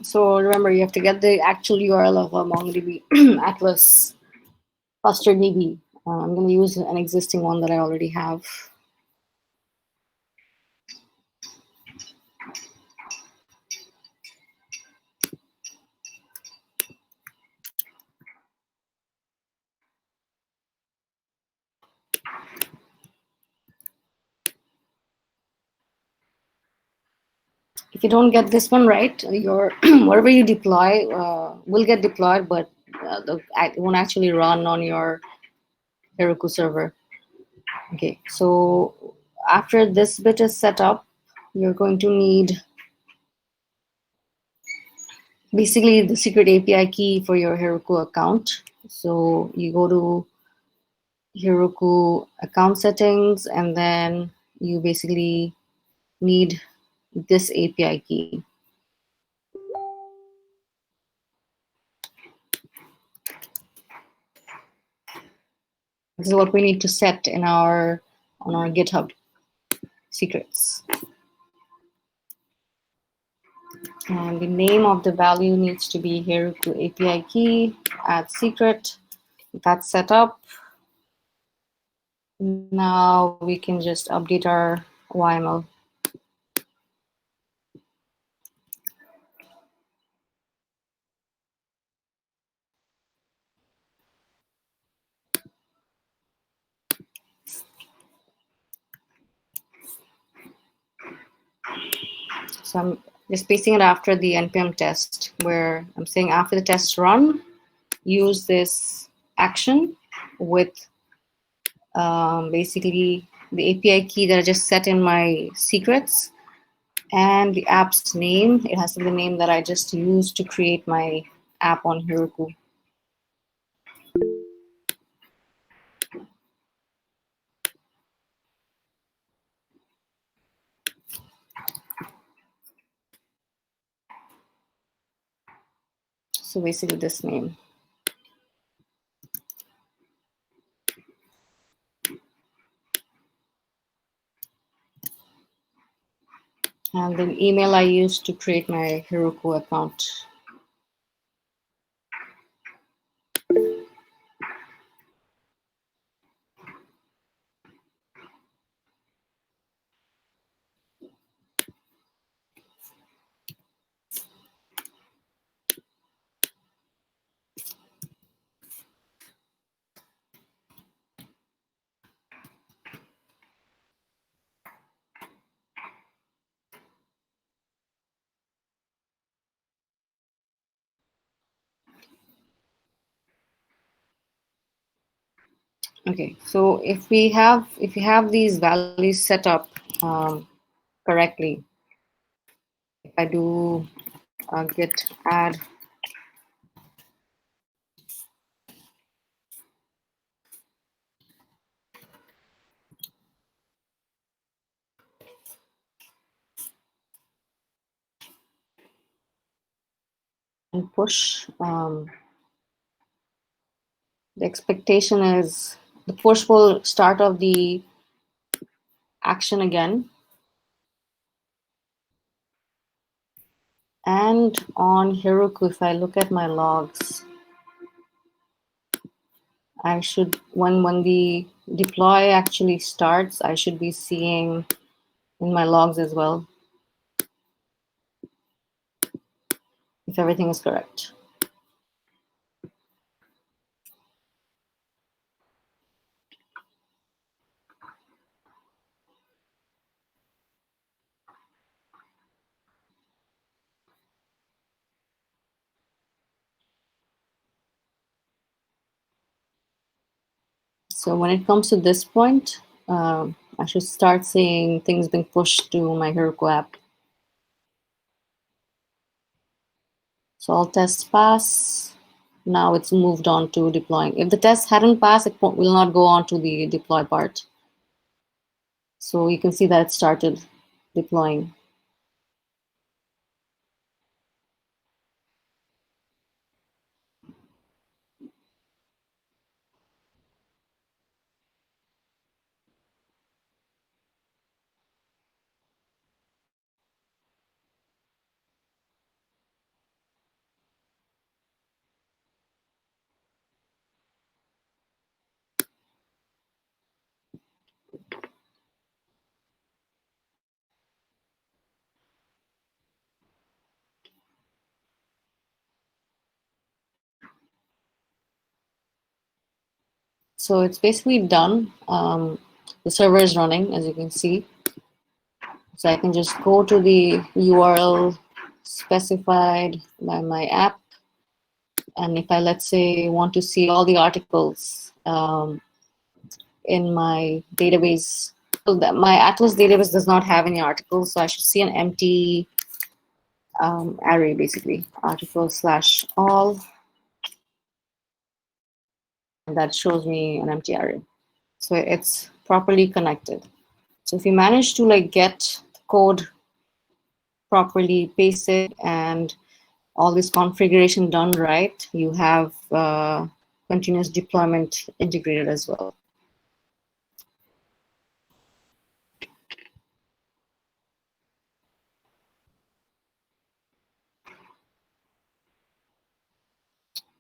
So remember, you have to get the actual URL of MongoDB Atlas cluster DB. I'm going to use an existing one that I already have. If you don't get this one right, your whatever you deploy will get deployed, but it won't actually run on your Heroku server. Okay, so after this bit is set up, you're going to need basically the secret API key for your Heroku account. So you go to Heroku account settings, and then you basically need this API key. This is what we need to set on our GitHub secrets. And the name of the value needs to be Heroku API key, add secret. That's set up. Now we can just update our YML. So I'm just pasting it after the npm test, where I'm saying after the test run, use this action with basically the API key that I just set in my secrets and the app's name. It has to be the name that I just used to create my app on Heroku. So basically this name. And the email I used to create my Heroku account. Okay, so if you have these values set up correctly, if I do git add and push, the expectation is the push will start off the action again. And on Heroku, if I look at my logs, I should, when the deploy actually starts, I should be seeing in my logs as well, if everything is correct. So when it comes to this point, I should start seeing things being pushed to my Heroku app. So all tests pass. Now it's moved on to deploying. If the test hadn't passed, it will not go on to the deploy part. So you can see that it started deploying. So it's basically done. The server is running, as you can see. So I can just go to the URL specified by my app. And if I, let's say, want to see all the articles in my database, my Atlas database does not have any articles, so I should see an empty array, basically, article/all. And that shows me an empty array. So it's properly connected. So if you manage to get the code properly pasted and all this configuration done right, you have continuous deployment integrated as well.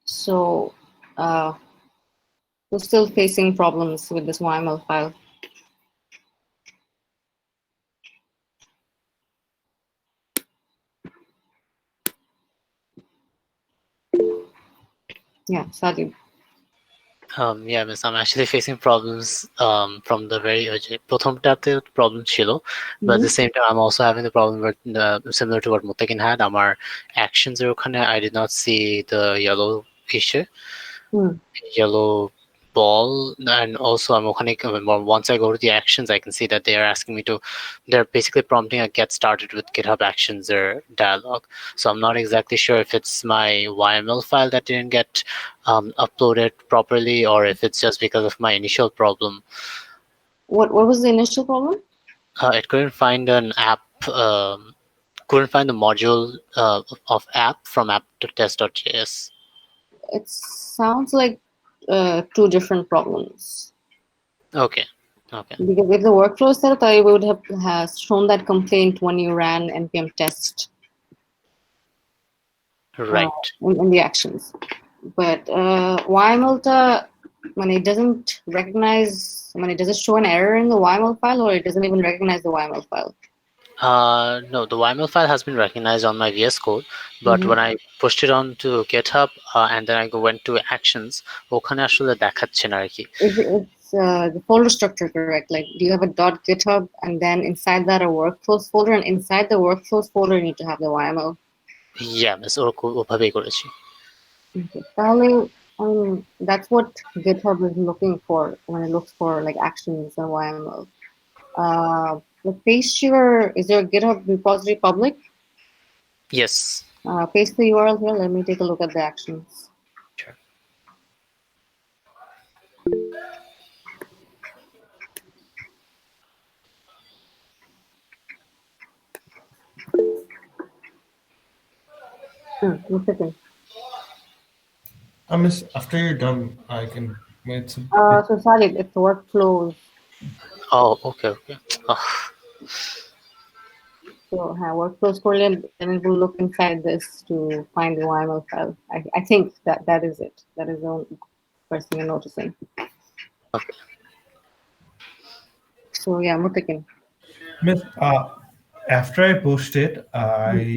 So we're still facing problems with this YML file. Yeah, Sajid. Yeah, miss, I'm actually facing problems from the very প্রথমটাতে problem ছিল, but at the same time I'm also having the problem with similar to what Muttakin had. আমার actions এর ওখানে I did not see the yellow issue, yellow ball, and also I'm ওখানে once I go to the actions I can see that they are asking me to, they're basically prompting a get started with GitHub Actions or dialogue. So I'm not exactly sure if it's my YML file that didn't get uploaded properly, or if it's just because of my initial problem. What was the initial problem? It couldn't find an app, couldn't find the module of app from app to test.js. It sounds like two different problems. Okay. Because if the workflow is set up, I would have has shown that complaint when you ran npm test. Right. In the actions. But YML, when it doesn't recognize, does it show an error in the YML file, or it doesn't even recognize the YML file? No, the YML file has been recognized on my VS Code, but when I pushed it onto GitHub and then I went to actions, ওখানে আসলে দেখাচ্ছে না আর কি. It's the folder structure correct? Like, do you have a .github and then inside that a workflows folder, and inside the workflows folder you need to have the YML? Yeah, miss, ওভাবেই করেছি. Okay. That's what GitHub is looking for when it looks for like actions and YML. Paste is your GitHub repository public? Yes. Paste the URL here. Let me take a look at the actions. Sure. One second. Miss, after you're done, I can. So sorry, it's workflows. Oh, okay. Oh. So workflows করলে then it will look inside this to find the YML file. I think that is it. That is the first thing I'm noticing. Okay. So yeah, Mutakin. Miss, after I pushed it, I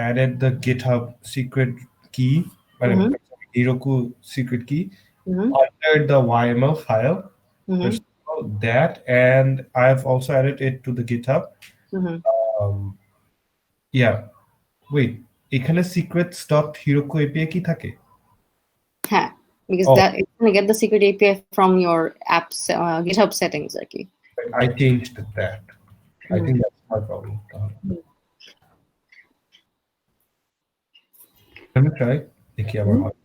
added the GitHub secret key, Heroku secret key, under the YML file. There's that, and I've also added it to the GitHub. Yeah. Wait, এখানে secrets.heroku API কি থাকে? হ্যাঁ, because that it's going to get the secret API from your app's GitHub settings. Okay. I changed that. I think that's my problem. Let me try. দেখি আবার হয়।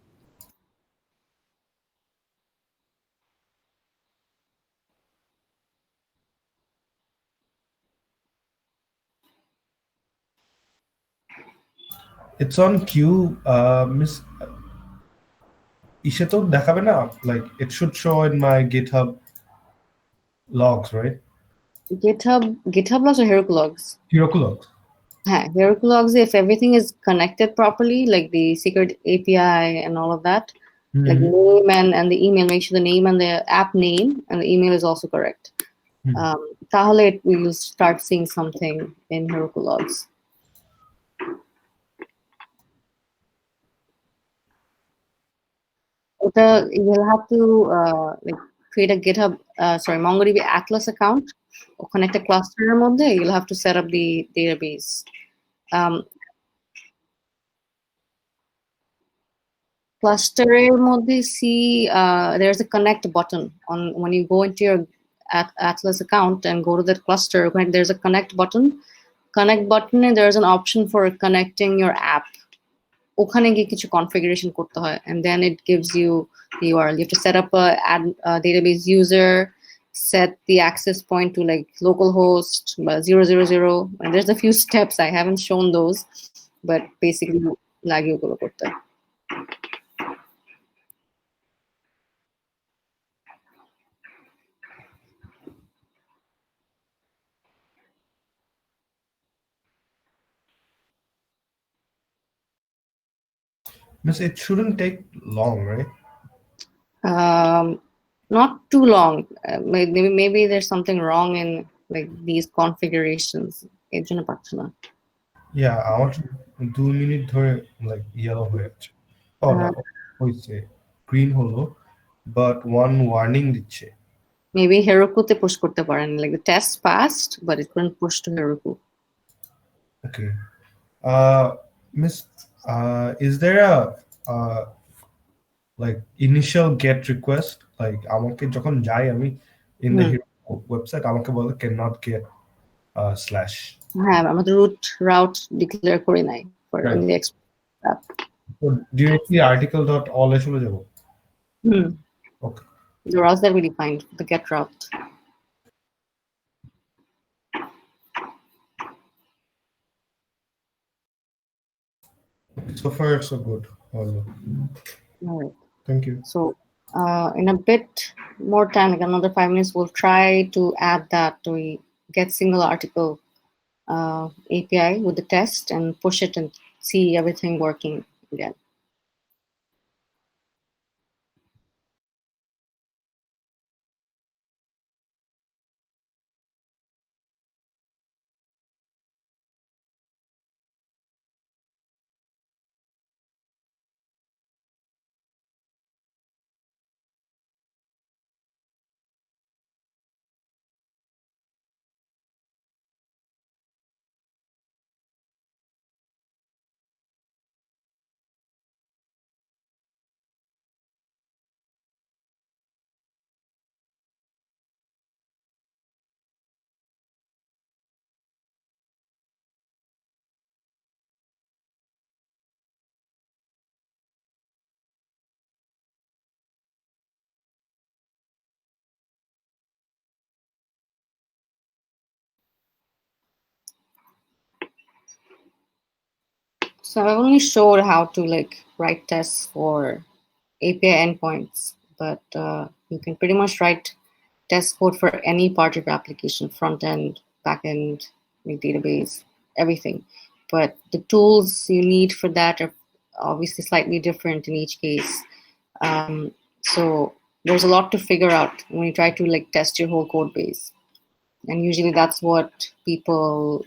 It's on queue, Miss. ইসে তো দেখাবে না, like it should show in my GitHub logs, right? GitHub logs or Heroku logs? Heroku logs. Heroku logs, if everything is connected properly, like the secret API and all of that, like name and the email, make sure the name and the app name and the email is also correct. তাহলে we will start seeing something in Heroku logs. You'll have to like create a GitHub, MongoDB Atlas account or connect a cluster mode. You'll have to set up the database. Cluster mode, see there's a connect button on when you go into your Atlas account and go to that cluster. There's a connect button. Connect button, and there's an option for connecting your app. ওখানে গিয়ে কিছু configuration করতে হয়, and then it gives you the URL. You have to set up a database user, set the access point to like localhost 000, and there's a few steps. I haven't shown those, but basically লাগে ওগুলো করতে। Miss, it shouldn't take long, right? Not too long. Maybe there's something wrong in like these configurations. এর জন্য পাচ্ছি না। Yeah, আমার 2 minute ধরে like yellow হয়ে আছে। না, হইছে green হলো, but one warning দিচ্ছে. Maybe Heroku-তে push করতে পারেন. Like the test passed, but it couldn't push to Heroku. Okay. Miss, is there a like initial get request? Like আমাকে যখন যাই আমি in the Heroku website আমাকে বলে cannot get slash. হ্যাঁ, আমাদের route declare করি নাই for in the app. So directly article.all এ চলে যাব. Okay. The routes that we defined, the get route. So far, so good. All right. Thank you. So in a bit more time, like another 5 minutes, we'll try to add that we get single article API with the test and push it and see everything working again. So I only showed how to like write tests for API endpoints, but you can pretty much write test code for any part of your application, front end, back end, like database, everything. But the tools you need for that are obviously slightly different in each case. So there's a lot to figure out when you try to like test your whole code base. And usually that's what people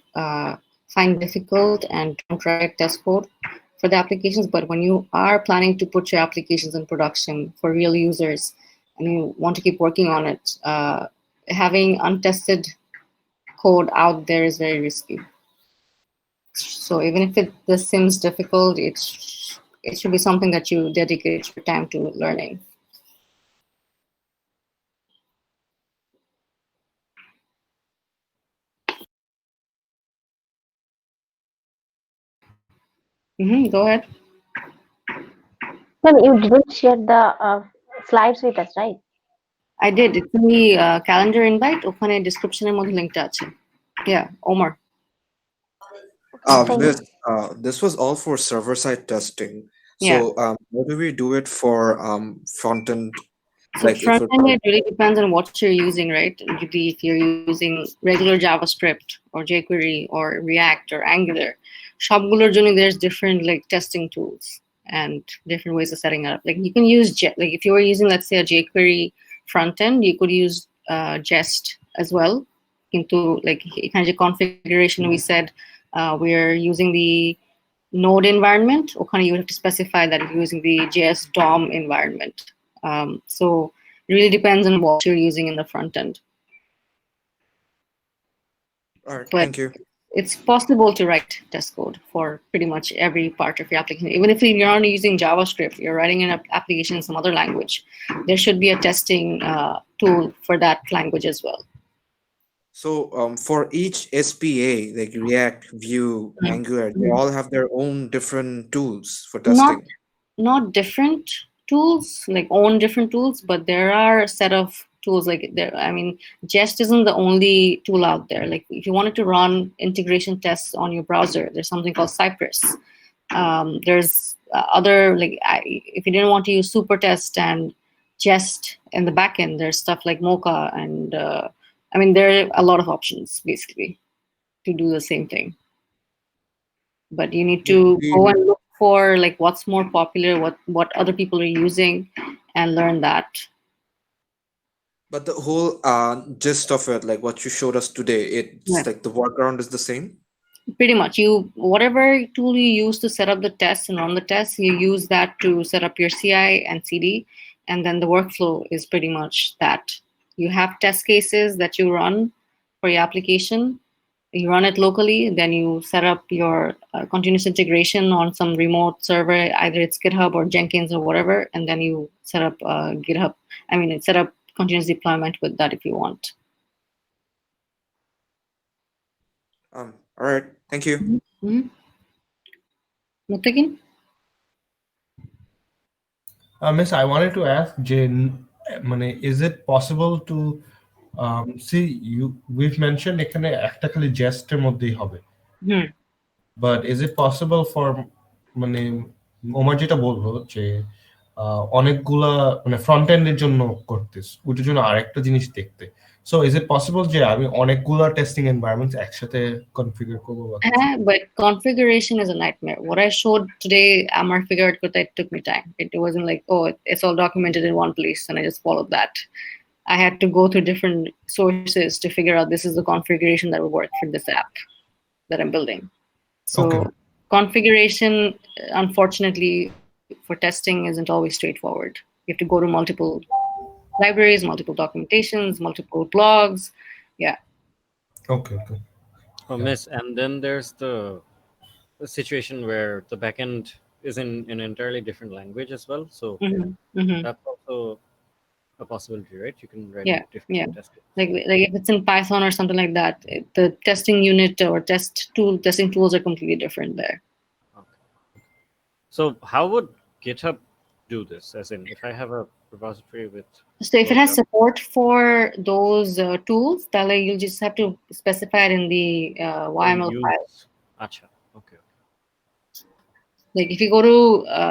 find difficult and don't write test code for the applications. But when you are planning to put your applications in production for real users and you want to keep working on it, having untested code out there is very risky. So even if this seems difficult, it should be something that you dedicate your time to learning. Go ahead. No, you didn't share the slides with us, right? I did. It's in the calendar invite. ওখানে description এর মধ্যে লিংকটা আছে. Yeah, Omar. This was all for server-side testing. So how do we do it for front-end? So like front-end, it really depends on what you're using, right? If you're using regular JavaScript or jQuery or React or Angular, সবগুলোর জন্য there's different like testing tools and different ways of setting it up. Like you can use like if you were using, let's say, a jQuery front-end, you could use Jest as well. Into like kind of configuration we said we're using the Node environment, or kind of you have to specify that you're using the JS DOM environment. So it really depends on what you're using in the front end. All right, but thank you. It's possible to write test code for pretty much every part of your application. Even if you're not using JavaScript, you're writing an application in some other language, there should be a testing tool for that language as well. So for each SPA, like React, Vue, Angular, they all have their own different tools for testing. Not different tools, like own different tools, but there are a set of tools like there. I mean, Jest isn't the only tool out there. Like if you wanted to run integration tests on your browser, there's something called Cypress. There's other, like if you didn't want to use Supertest and Jest in the backend, there's stuff like Mocha and I mean, there are a lot of options basically to do the same thing. But you need to go and look for like what's more popular, what other people are using, and learn that. But the whole gist of it, like what you showed us today, it's like the workaround is the same? Pretty much. Whatever tool you use to set up the tests and run the tests, you use that to set up your CI and CD. and then the workflow is pretty much that. You have test cases that you run for your application. You run it locally, then you set up your continuous integration on some remote server, either it's GitHub or Jenkins or whatever, and then you set up set up continuous deployment with that if you want. All right. Thank you. Mm-hmm. Muttaqin? Miss, I wanted to ask Jane, is it possible to we've mentioned এখানে একটা খালি জেস্টের মধ্যেই হবে, but is it possible for মানে ওমর যেটা বললো যে অনেকগুলা মানে ফ্রন্ট এন্ডের জন্য করতেছ, ওটার জন্য আরেকটা জিনিস দেখতে, so is it possible যে আমি অনেকগুলা টেস্টিং এনভায়রনমেন্টস একসাথে কনফিগার করব? But configuration is a nightmare. What I showed today, Amar figured out that it took me time. It wasn't like, oh, it's all documented in one place and I just followed that. I had to go through different sources to figure out this is the configuration that will work for this app that I'm building. So configuration, unfortunately, for testing isn't always straightforward. You have to go to multiple libraries, multiple documentations, multiple blogs. Yeah. Okay. Oh, Miss, and then there's the situation where the backend is in an entirely different language as well. So that's also a possibility, right? You can write different test cases. Like if it's in Python or something like that, the testing unit or testing tools are completely different there. Okay. So how would GitHub do this? As in, if I have a repository with... So if it has support for those tools, then you'll just have to specify it in the YML file. Acha. Okay. Like if you go to,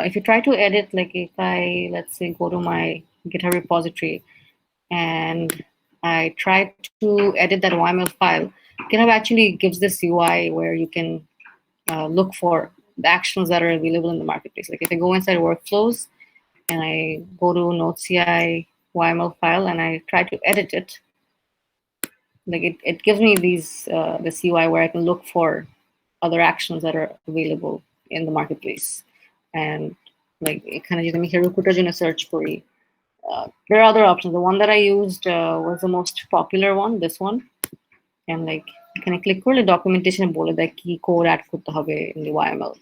if you try to edit, like if I, let's say, go to my GitHub repository and I try to edit that YML file, GitHub actually gives this UI where you can look for the actions that are available in the marketplace. Like if I go inside workflows and I go to Node.ci YML file and I try to edit it, like it gives me this UI where I can look for other actions that are available in the marketplace. And like it kind of just make a recruiter in a search query. There are other options. The one that I used was the most popular one, this one. And like you can click on the documentation and bole that key code add korte hobe in the YML.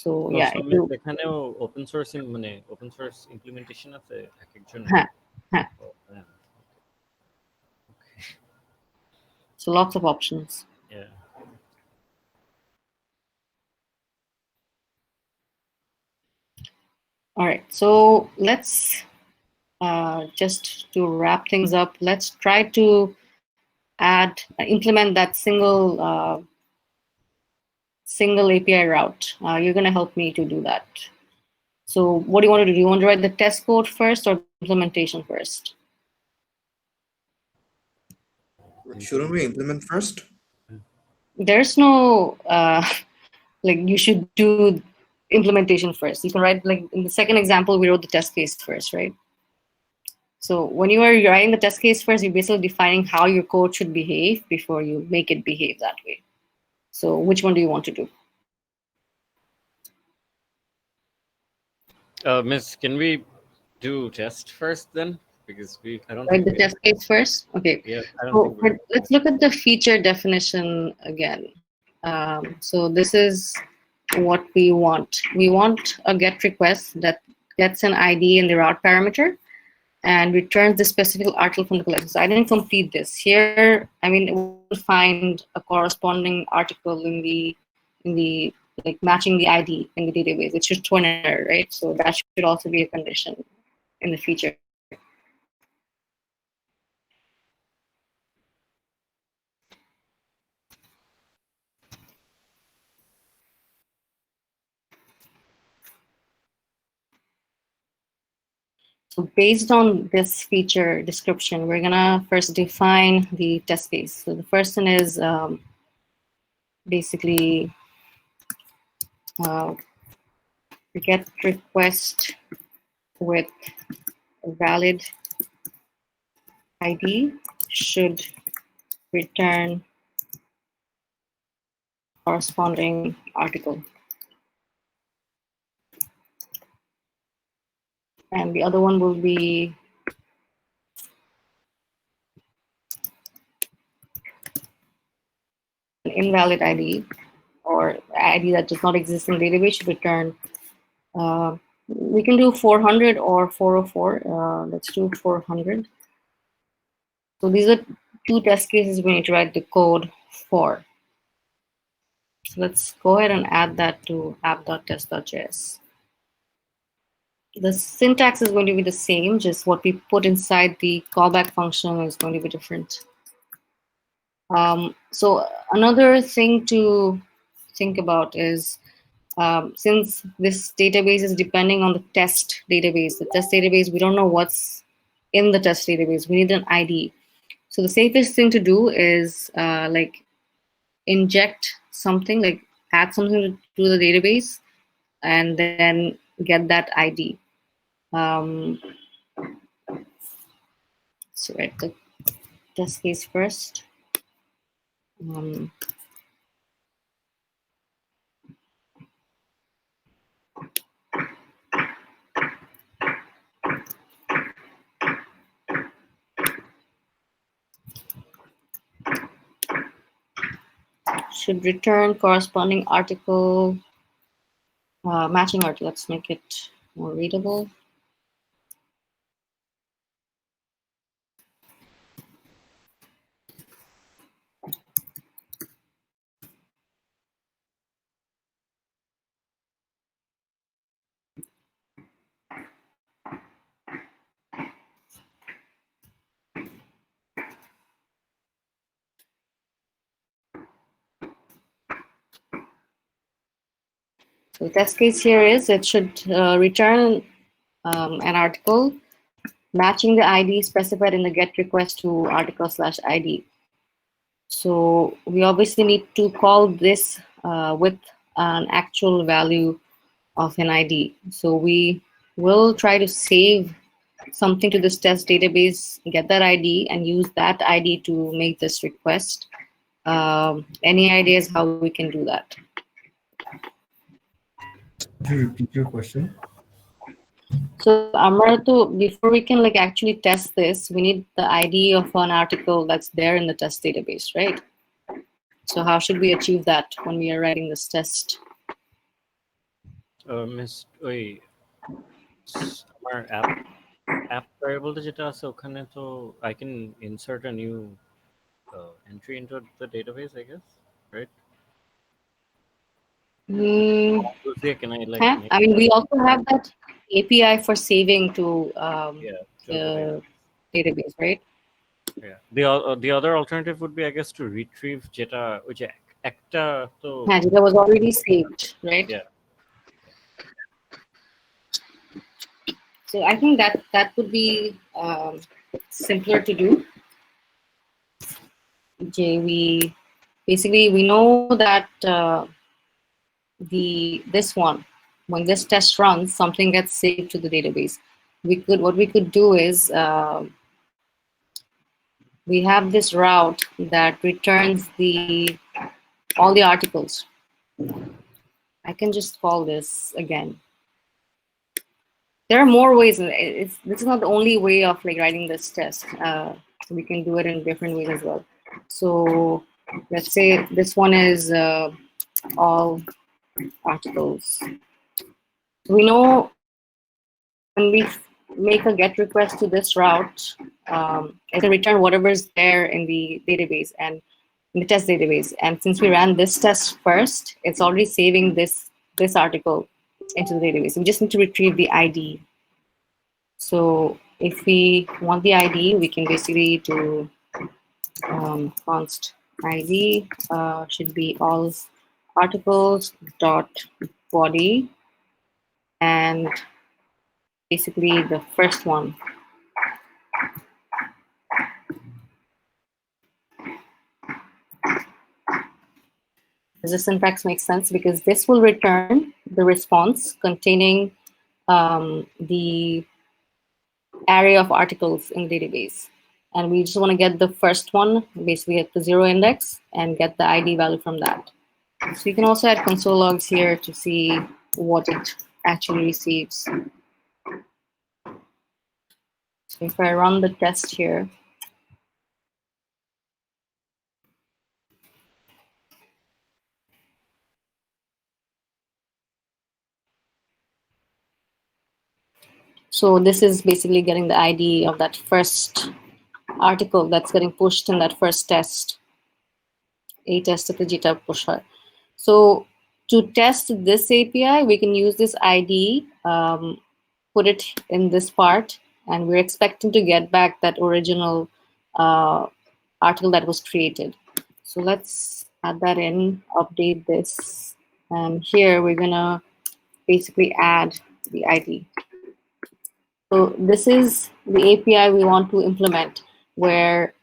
So yeah, এখানেও open source implementation আছে একজন? হ্যাঁ. So lots of options. Yeah. All right, so let's just to wrap things up, let's try to implement that single API route. You're going to help me to do that. So what do you want to do? Do you want to write the test code first or implementation first? Shouldn't we implement first? There's no like you should do implementation first. You can write, like in the second example, we wrote the test case first, right? So when you are writing the test case first, you're basically defining how your code should behave before you make it behave that way. So which one do you want to do? Miss, can we do test first then? Because I don't write the test case first. Okay. Yeah, I don't think let's look at the feature definition again. So this is what we want. We want a GET request that gets an ID in the route parameter and returns the specific article from the collection. So I didn't complete this. Here, I mean, we'll find a corresponding article in the like matching the ID in the database. It should throw an error, right? So that should also be a condition in the feature. So based on this feature description, we're gonna first define the test case. So the first one is basically get request with a valid ID should return corresponding article. and the other one will be an invalid ID or ID that does not exist in the database should return. We can do 400 or 404. Let's do 400. So these are two test cases we need to write the code for. So let's go ahead and add that to app.test.js. The syntax is going to be the same, just what we put inside the callback function is going to be different. So another thing to think about is since this database is depending on the test database, we don't know what's in the test database. We need an ID. So the safest thing to do is like inject something, like add something to the database, and then get that ID. So write the test case first. Should return corresponding article, matching article. Let's make it more readable. So the test case here is it should return an article matching the ID specified in the GET request to article/ID. So we obviously need to call this with an actual value of an ID. So we will try to save something to this test database, get that ID, and use that ID to make this request. Any ideas how we can do that? Could you repeat your question? So Amaratu, before we can like actually test this, we need the ID of an article that's there in the test database, right? So how should we achieve that when we are writing this test? Miss, our app variable যেটা আছে ওখানে তো I can insert a new entry into the database, I guess, right? Can I like? I mean, we also have that API for saving to the database, right? Yeah. The other alternative would be, I guess, to retrieve যেটা ওই যে একটা তো যেটা was already saved, right? Yeah. So I think that would be simpler to do. We know that this one, when this test runs, something gets saved to the database. What we could do is we have this route that returns all the articles. I can just call this again. There are more ways. This is not the only way of like writing this test. We can do it in different ways as well. So let's say this one is all articles. We know when we make a GET request to this route, it can return whatever is there in the database and in the test database. And since we ran this test first, it's already saving this article into the database. We just need to retrieve the ID. So if we want the ID, we can basically do const ID should be all articles dot body, and basically the first one. Does the syntax make sense? Because this will return the response containing the array of articles in the database. And we just want to get the first one, basically at the 0 index, and get the ID value from that. So you can also add console logs here to see what it actually receives. So if I run the test here, so this is basically getting the ID of that first article that's getting pushed in that first test, A test of the GitHub pusher. So to test this API, we can use this ID, put it in this part, and we're expecting to get back that original article that was created. So let's add that in, update this, and here we're gonna basically add the ID. So this is the API we want to implement, where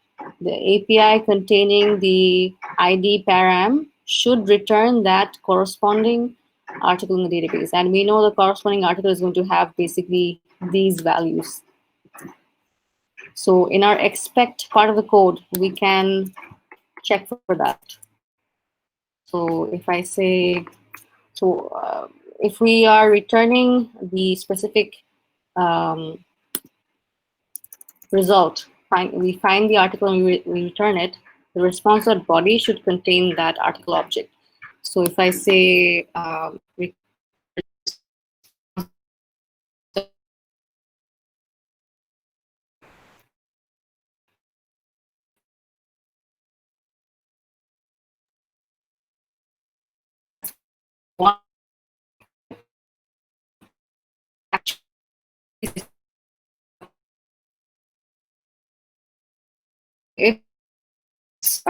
the API containing the ID param should return that corresponding article in the database. And we know the corresponding article is going to have basically these values. So in our expect part of the code, we can check for that. So if I say, if we are returning the specific result, we find the article and we return it, the response.body should contain that article object. So if I say it's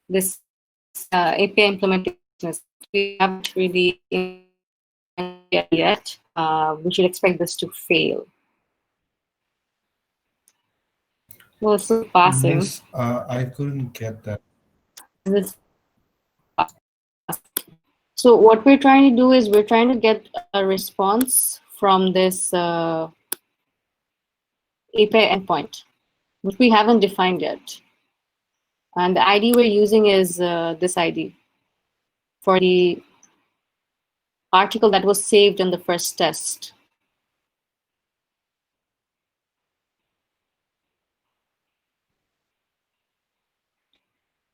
this API implementation is we haven't really yet. We should expect this to fail. Well, it's still passing. Miss, I couldn't get that. So what we're trying to do is we're trying to get a response from this API endpoint, which we haven't defined yet. And the ID we're using is this ID for the article that was saved in the first test.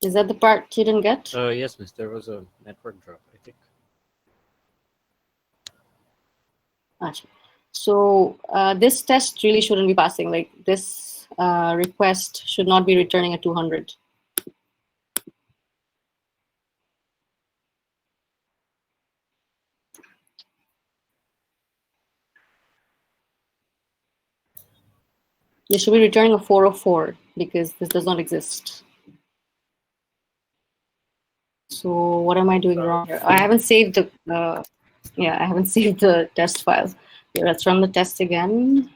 Is that the part you didn't get? Yes, miss. There was a network drop, I think. Actually. So this test really shouldn't be passing. Like this request should not be returning a 200. This should be returning a 404 because this does not exist. So what am I doing wrong here? I haven't saved the I haven't saved the test file. Okay, let's run the test again.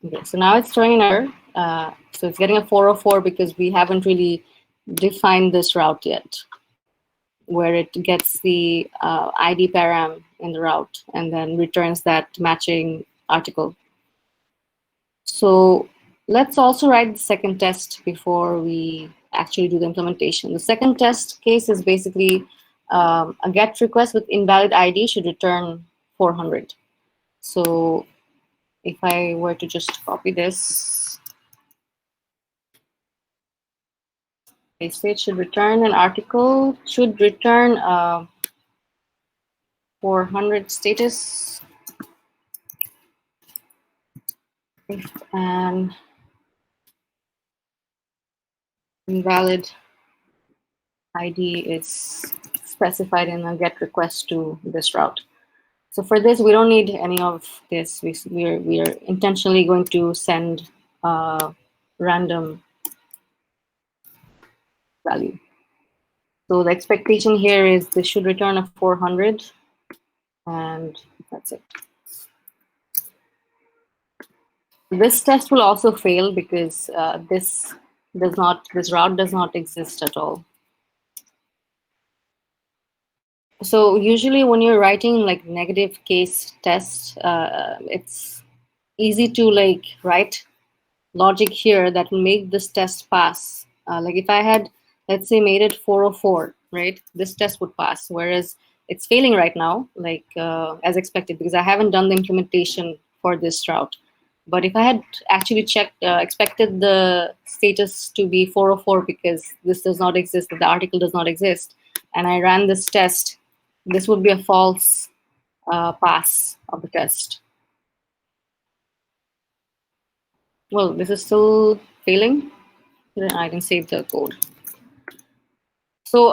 Okay, so now it's throwing an error. So it's getting a 404 because we haven't really defined this route yet, where it gets the ID param in the route and then returns that matching article. So let's also write the second test before we actually do the implementation. The second test case is basically a GET request with invalid ID should return 400. So if I were to just copy this, it should return an article, should return 400 status, and invalid ID is specified in a GET request to this route. So for this, we don't need any of this. We are intentionally going to send a random value. So the expectation here is this should return a 400, and that's it. This test will also fail because this route does not exist at all. So usually when you're writing like negative case tests, it's easy to like write logic here that will make this test pass. Like if I had, let's say, made it 404, right, this test would pass. Whereas it's failing right now, like as expected, because I haven't done the implementation for this route. But if I had actually checked, expected the status to be 404 because this does not exist, the article does not exist, and I ran this test, this would be a false pass of the test. Well, this is still failing. I can save the code. So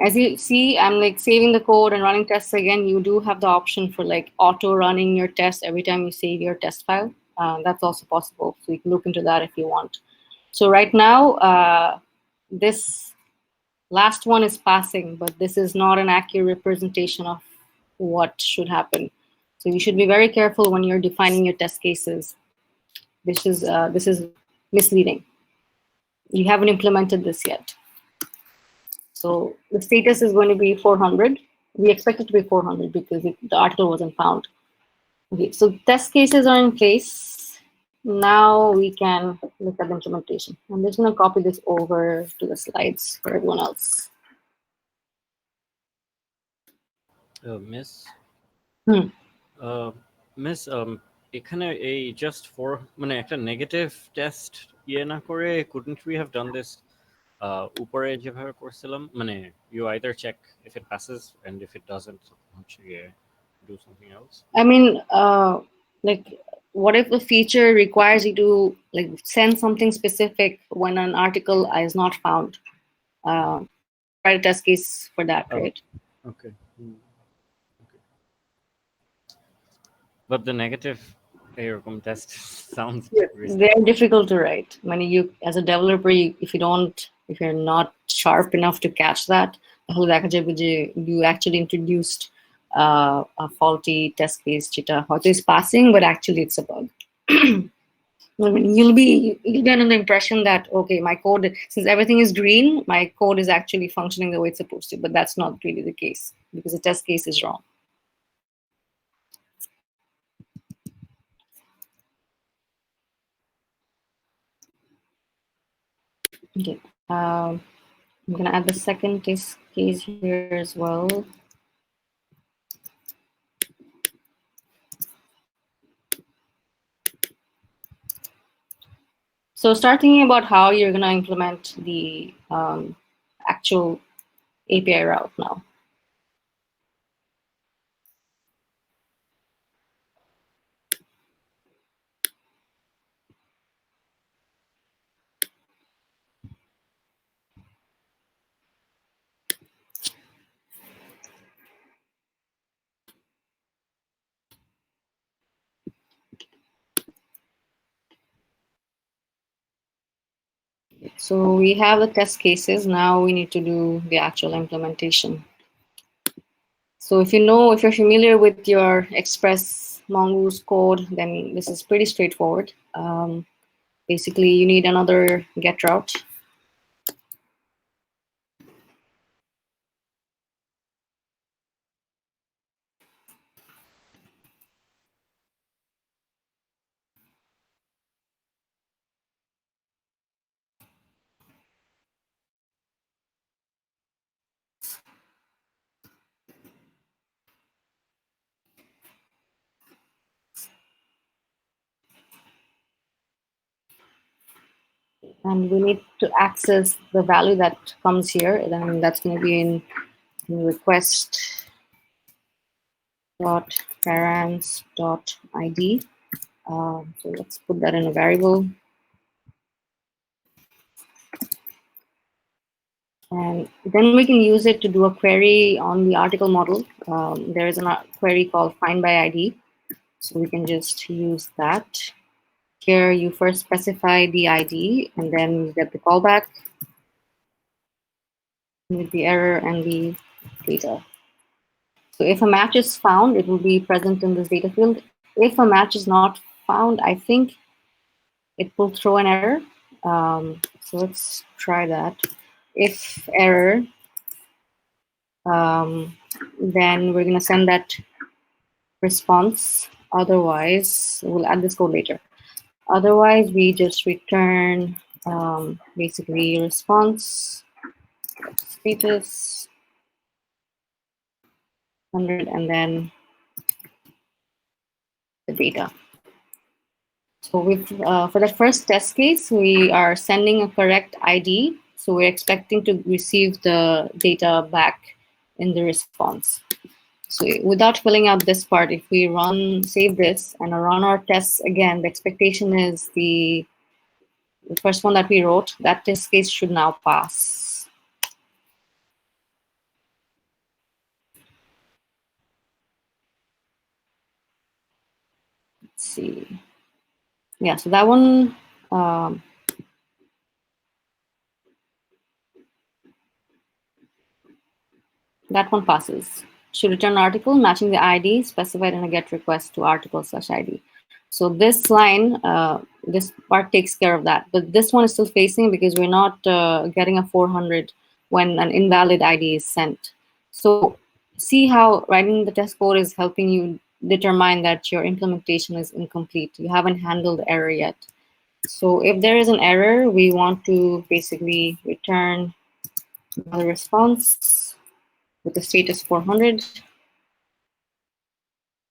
as you see, I'm like saving the code and running tests again. You do have the option for like auto running your test every time you save your test file. That's also possible. So you can look into that if you want. So right now, this last one is passing, but this is not an accurate representation of what should happen. So you should be very careful when you're defining your test cases. This is misleading. You haven't implemented this yet. So the status is going to be 400. We expect it to be 400 because the article wasn't found. Okay, so test cases are in place. Now we can look at the implementation. I'm just going to copy this over to the slides for everyone else. Miss? Miss, এখানে এই just for মানে একটা negative test ইয়ে না করে couldn't we have done this উপরে যেভাবে করছিলাম মানে you either check if it passes and if it doesn't do something else? I mean, like, what if the feature requires you to like send something specific when an article is not found? Write a test case for that, right? Okay. But the negative এরকম test sounds risky. They're difficult to write. When you, as a developer, if you're not sharp enough to catch that, you actually introduced a faulty test case, which is passing, but actually it's a bug. I mean, you'll get an impression that, okay, my code, since everything is green, my code is actually functioning the way it's supposed to, but that's not really the case because the test case is wrong. Okay, I'm gonna add the second test case here as well. So start thinking about how you're gonna implement the actual API route now. So we have the test cases. Now we need to do the actual implementation. So if you're familiar with your Express Mongoose code, then this is pretty straightforward. Basically, you need another get route. And we need to access the value that comes here. And that's going to be in request .parents.id. So let's put that in a variable. And then we can use it to do a query on the article model. There is a query called find by ID. So we can just use that. Here you first specify the ID and then you get the callback with the error and the data. So if a match is found, it will be present in this data field. If a match is not found, I think it will throw an error. So let's try that. If error, then we're going to send that response. Otherwise, we'll add this code later. Otherwise, we just return basically response. Let's status 100, and then the data. So for the first test case, we are sending a correct ID. So we're expecting to receive the data back in the response. So without filling out this part, if we save this and run our tests again, the expectation is the first one that we wrote, that test case should now pass. Let's see. Yeah, so that one, passes. Should return article matching the ID specified in a GET request to article/ID. So this line, this part takes care of that. But this one is still facing because we're not getting a 400 when an invalid ID is sent. So see how writing the test code is helping you determine that your implementation is incomplete. You haven't handled the error yet. So if there is an error, we want to basically return another response with the status 400.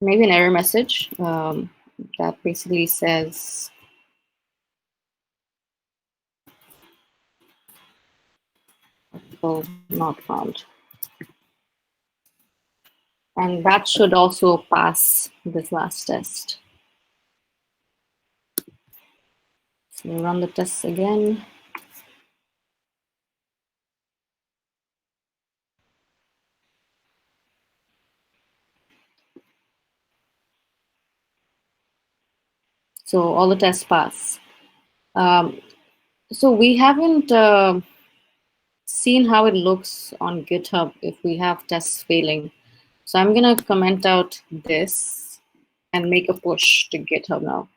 Maybe an error message that basically says not found. And that should also pass this last test. So we run the tests again. So all the tests pass. So we haven't seen how it looks on GitHub if we have tests failing. So I'm going to comment out this and make a push to GitHub now.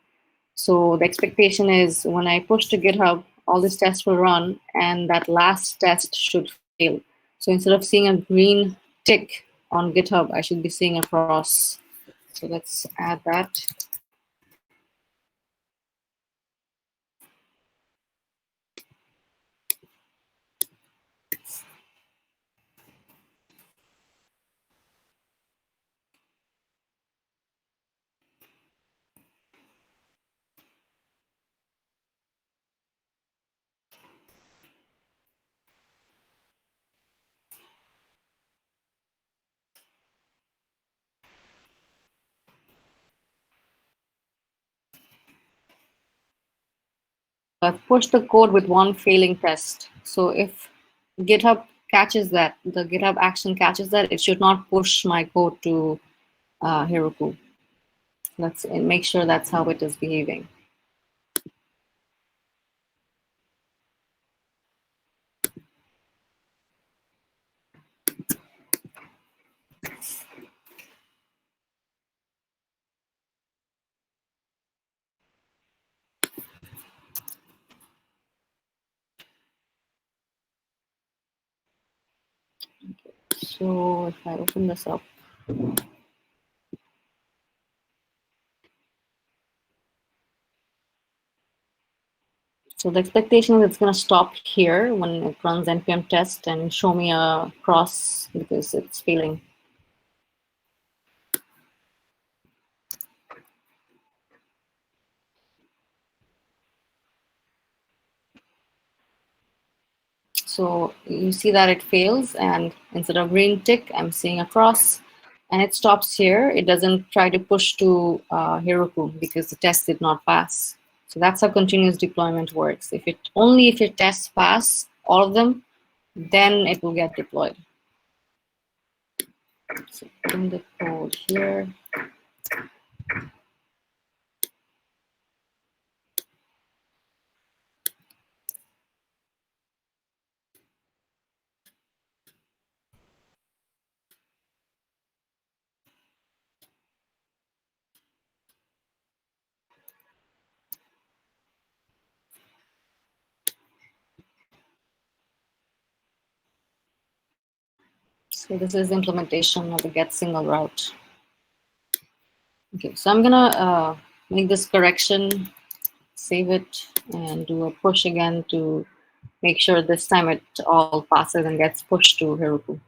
So the expectation is when I push to GitHub, all these tests will run, and that last test should fail. So instead of seeing a green tick on GitHub, I should be seeing a cross. So let's add that. I've pushed the code with one failing test. So if GitHub catches that, the GitHub action catches that, it should not push my code to Heroku. Let's make sure that's how it is behaving. So if I open this up, so the expectation is it's going to stop here when it runs npm test and show me a cross because it's failing. So you see that it fails, and instead of green tick, I'm seeing a cross, and it stops here. It doesn't try to push to Heroku because the test did not pass. So that's how continuous deployment works. Only if your tests pass, all of them, then it will get deployed. So putting the code here. So this is implementation of the get single route. Okay, so I'm gonna make this correction, save it, and do a push again to make sure this time it all passes and gets pushed to Heroku.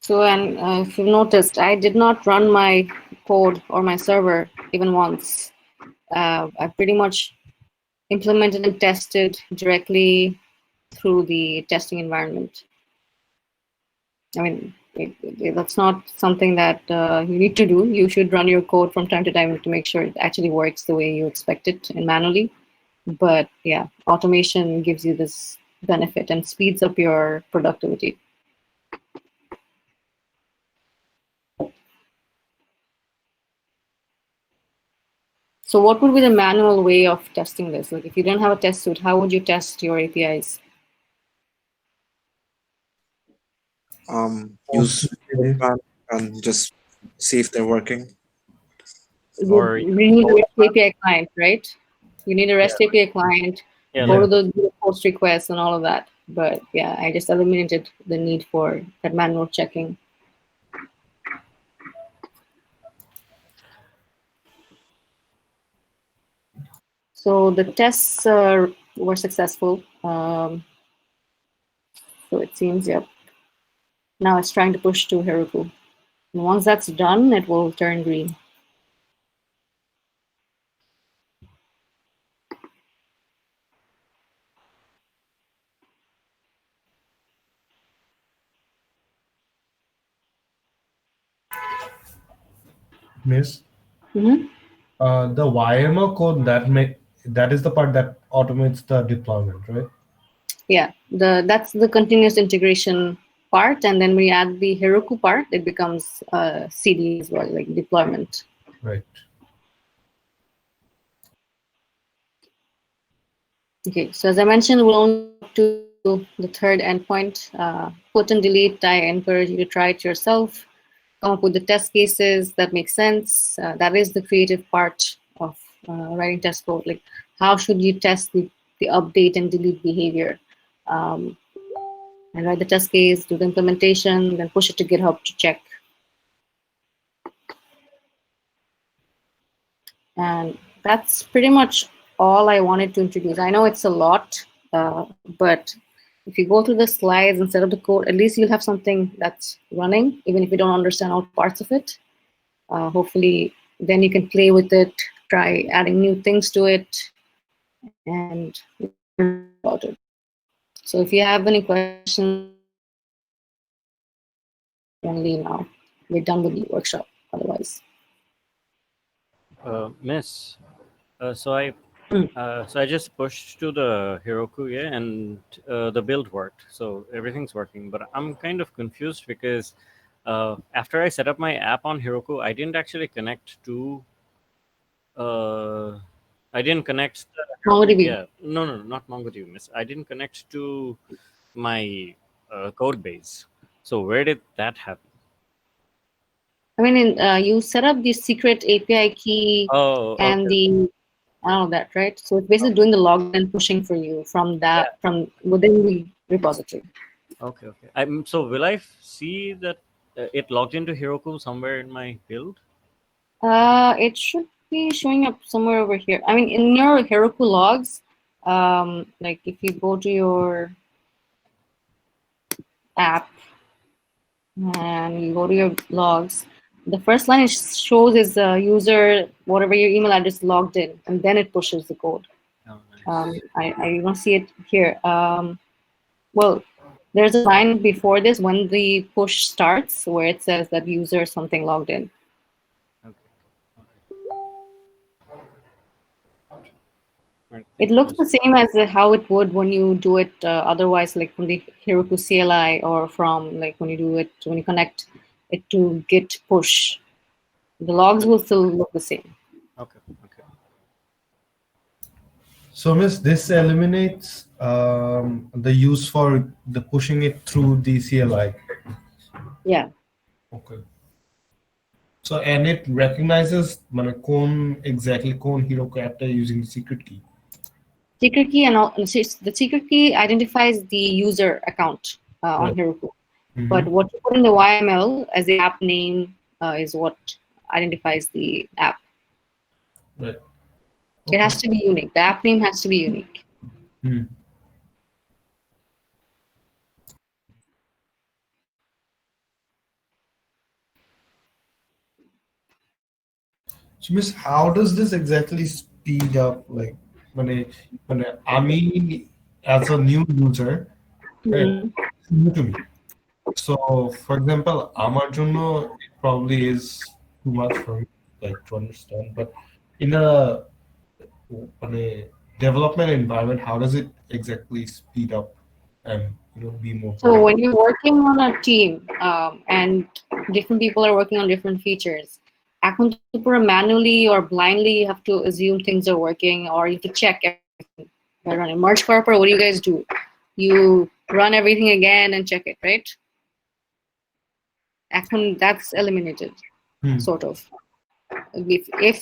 So, and if you've noticed, I did not run my code or my server even once. I pretty much implemented and tested directly through the testing environment. I mean, that's not something that you need to do. You should run your code from time to time to make sure it actually works the way you expect it and manually. But yeah, automation gives you this benefit and speeds up your productivity. So what would be the manual way of testing this? Like if you don't have a test suite, how would you test your APIs? Use Postman and just see if they're working. Or You need a REST API client, right? You need a REST API client, go to the post requests and all of that. But yeah, I just eliminated the need for that manual checking. So the tests were successful. So it seems, yep. Now it's trying to push to Heroku. And once that's done, it will turn green. Miss, Mm-hmm. the YML code that is the part that automates the deployment, right? Yeah, that's the continuous integration part, and then we add the Heroku part. It becomes CD as well, like deployment. Right. Okay, so as I mentioned, we'll only go up to the third endpoint. Put and delete. I encourage you to try it yourself. Come up with the test cases that make sense. That is the creative part of writing test code. Like, how should you test the update and delete behavior? Um, and write the test case, do the implementation, then push it to GitHub to check. And that's pretty much all I wanted to introduce. I know it's a lot, but if you go through the slides and set up the code, at least you'll have something that's running, even if you don't understand all parts of it. Hopefully, then you can play with it, try adding new things to it, and learn about it. So if you have any questions, only now. We're done with the workshop otherwise. Miss, so I just pushed to the Heroku, yeah, and the build worked, so everything's working. But I'm kind of confused because after I set up my app on Heroku, I didn't actually connect to. I didn't connect. MongoDB. Yeah, no, not MongoDB, Miss. I didn't connect to my code base. So where did that happen? I mean, you set up the secret API key Oh, and okay. all of that, right? So it's basically doing the login and pushing for you from Yeah. from within the repository. Okay. So will I see that it logged into Heroku somewhere in my build? It should be showing up somewhere over here. I mean, in your Heroku logs, like if you go to your app and you go to your logs, the first line it shows is user, whatever your email address logged in, and then it pushes the code. Oh, nice. I don't see it here. Well, there's a line before this when the push starts where it says that user something logged in. Okay. Right. It looks the same as how it would when you do it otherwise, like from the Heroku CLI or from like when you do it, when you connect it to Git push. The logs will still look the same. Okay. Okay. So, Miss, this eliminates the use for the pushing it through the CLI. Yeah. Okay. So, and it recognizes মানে কোন exactly কোন Heroku app using the secret key. Secret key and all, the secret key identifies the user account on Right. Heroku. But what you put in the YML as the app name is what identifies the app. Right. It has to be unique. The app name has to be unique. So, Miss, how does this exactly speed up? Like, when আমি as a new user, right, it's new to me. So, for example, আমার জন্য it probably is too much for me, like to understand. But in a development environment, how does it exactly speed up and be more So productive? when you're working on a team and different people are working on different features, এখন তো পুরো manually or blindly you have to assume things are working or you have to check everything. Running merge করার পর, what do you guys do? You run everything again and check it, right? এখন that's eliminated, sort of. If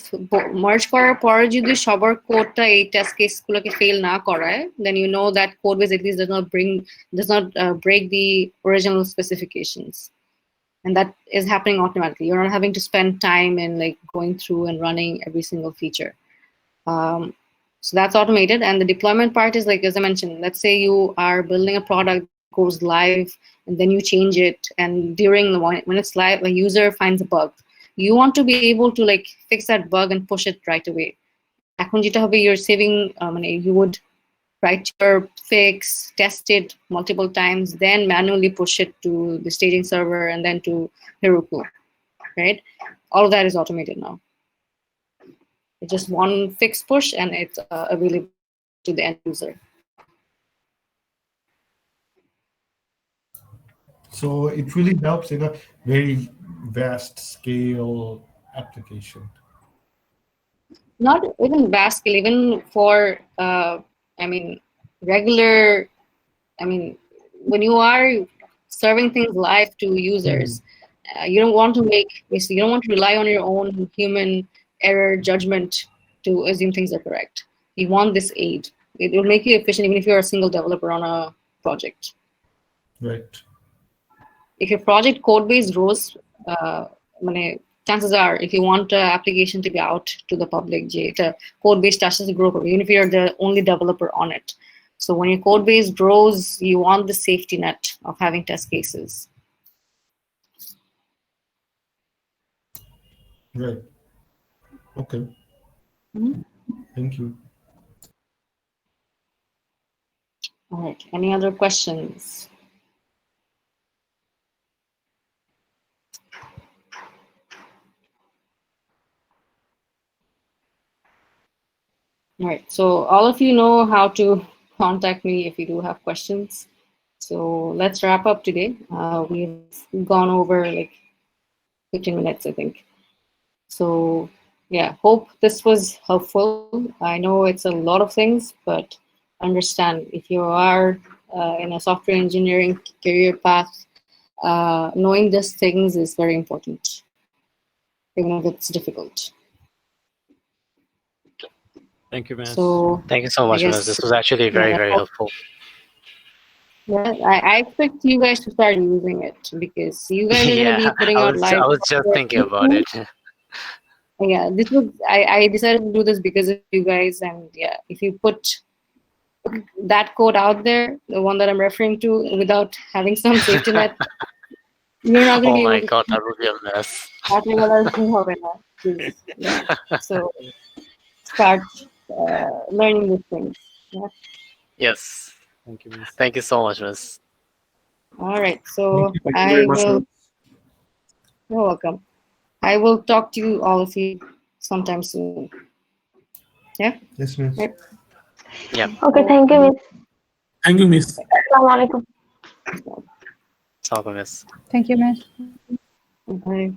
merge করার পর যদি সবার কোডটা এই test কেসগুলোকে ফেল না করায়, then you know that code base at least does not break the original specifications, and that is happening automatically. You're not having to spend time in like going through and running every single feature. So that's automated, and the deployment part is like, as I mentioned, let's say you are building a product that goes live and then you change it, and during the when it's live a user finds a bug, you want to be able to like fix that bug and push it right away. এখন যেটা হবে, you're saving you would write your fix, test it multiple times, then manually push it to the staging server and then to Heroku, right? All of that is automated now. It's just one fix push and it's available to the end user. So it really helps in a very vast scale application. Not even vast scale, even for regular, when you are serving things live to users, you don't want to rely on your own human error judgment to assume things are correct. You want this aid. It will make you efficient even if you're a single developer on a project. Right. If your project code base grows, chances are, if you want the application to be out to the public, the code base starts to grow, even if you're the only developer on it. So when your code base grows, you want the safety net of having test cases. Right. Okay. Thank you. All right. Any other questions? All right. So all of you know how to contact me if you do have questions. So let's wrap up today. We've gone over like 15 minutes, I think. So yeah, hope this was helpful. I know it's a lot of things, but understand if you are in a software engineering career path, knowing these things is very important, even if it's difficult. Thank you, Miss. So thank you so much, Miss. This was actually very, very helpful. Yeah, I expect you guys to start using it because you guys are going to be putting out live. I was just thinking about it. Yeah, I decided to do this because of you guys, and yeah, if you put that code out there, the one that I'm referring to, without having some safety net, you're not going to be able to. Oh my god, that would be a mess. Yeah. So start learning these things. Yeah. Yes. Thank you, Miss. Thank you so much, Miss. All right. So Thank you very much, will. Miss. You're welcome. I will talk to you all of you sometime soon. Yeah. Yes, Miss. Right. Yeah. Okay, thank you, Miss. Thank you, Miss. Assalamualaikum. It's all, miss. Thank you, Miss. Bye.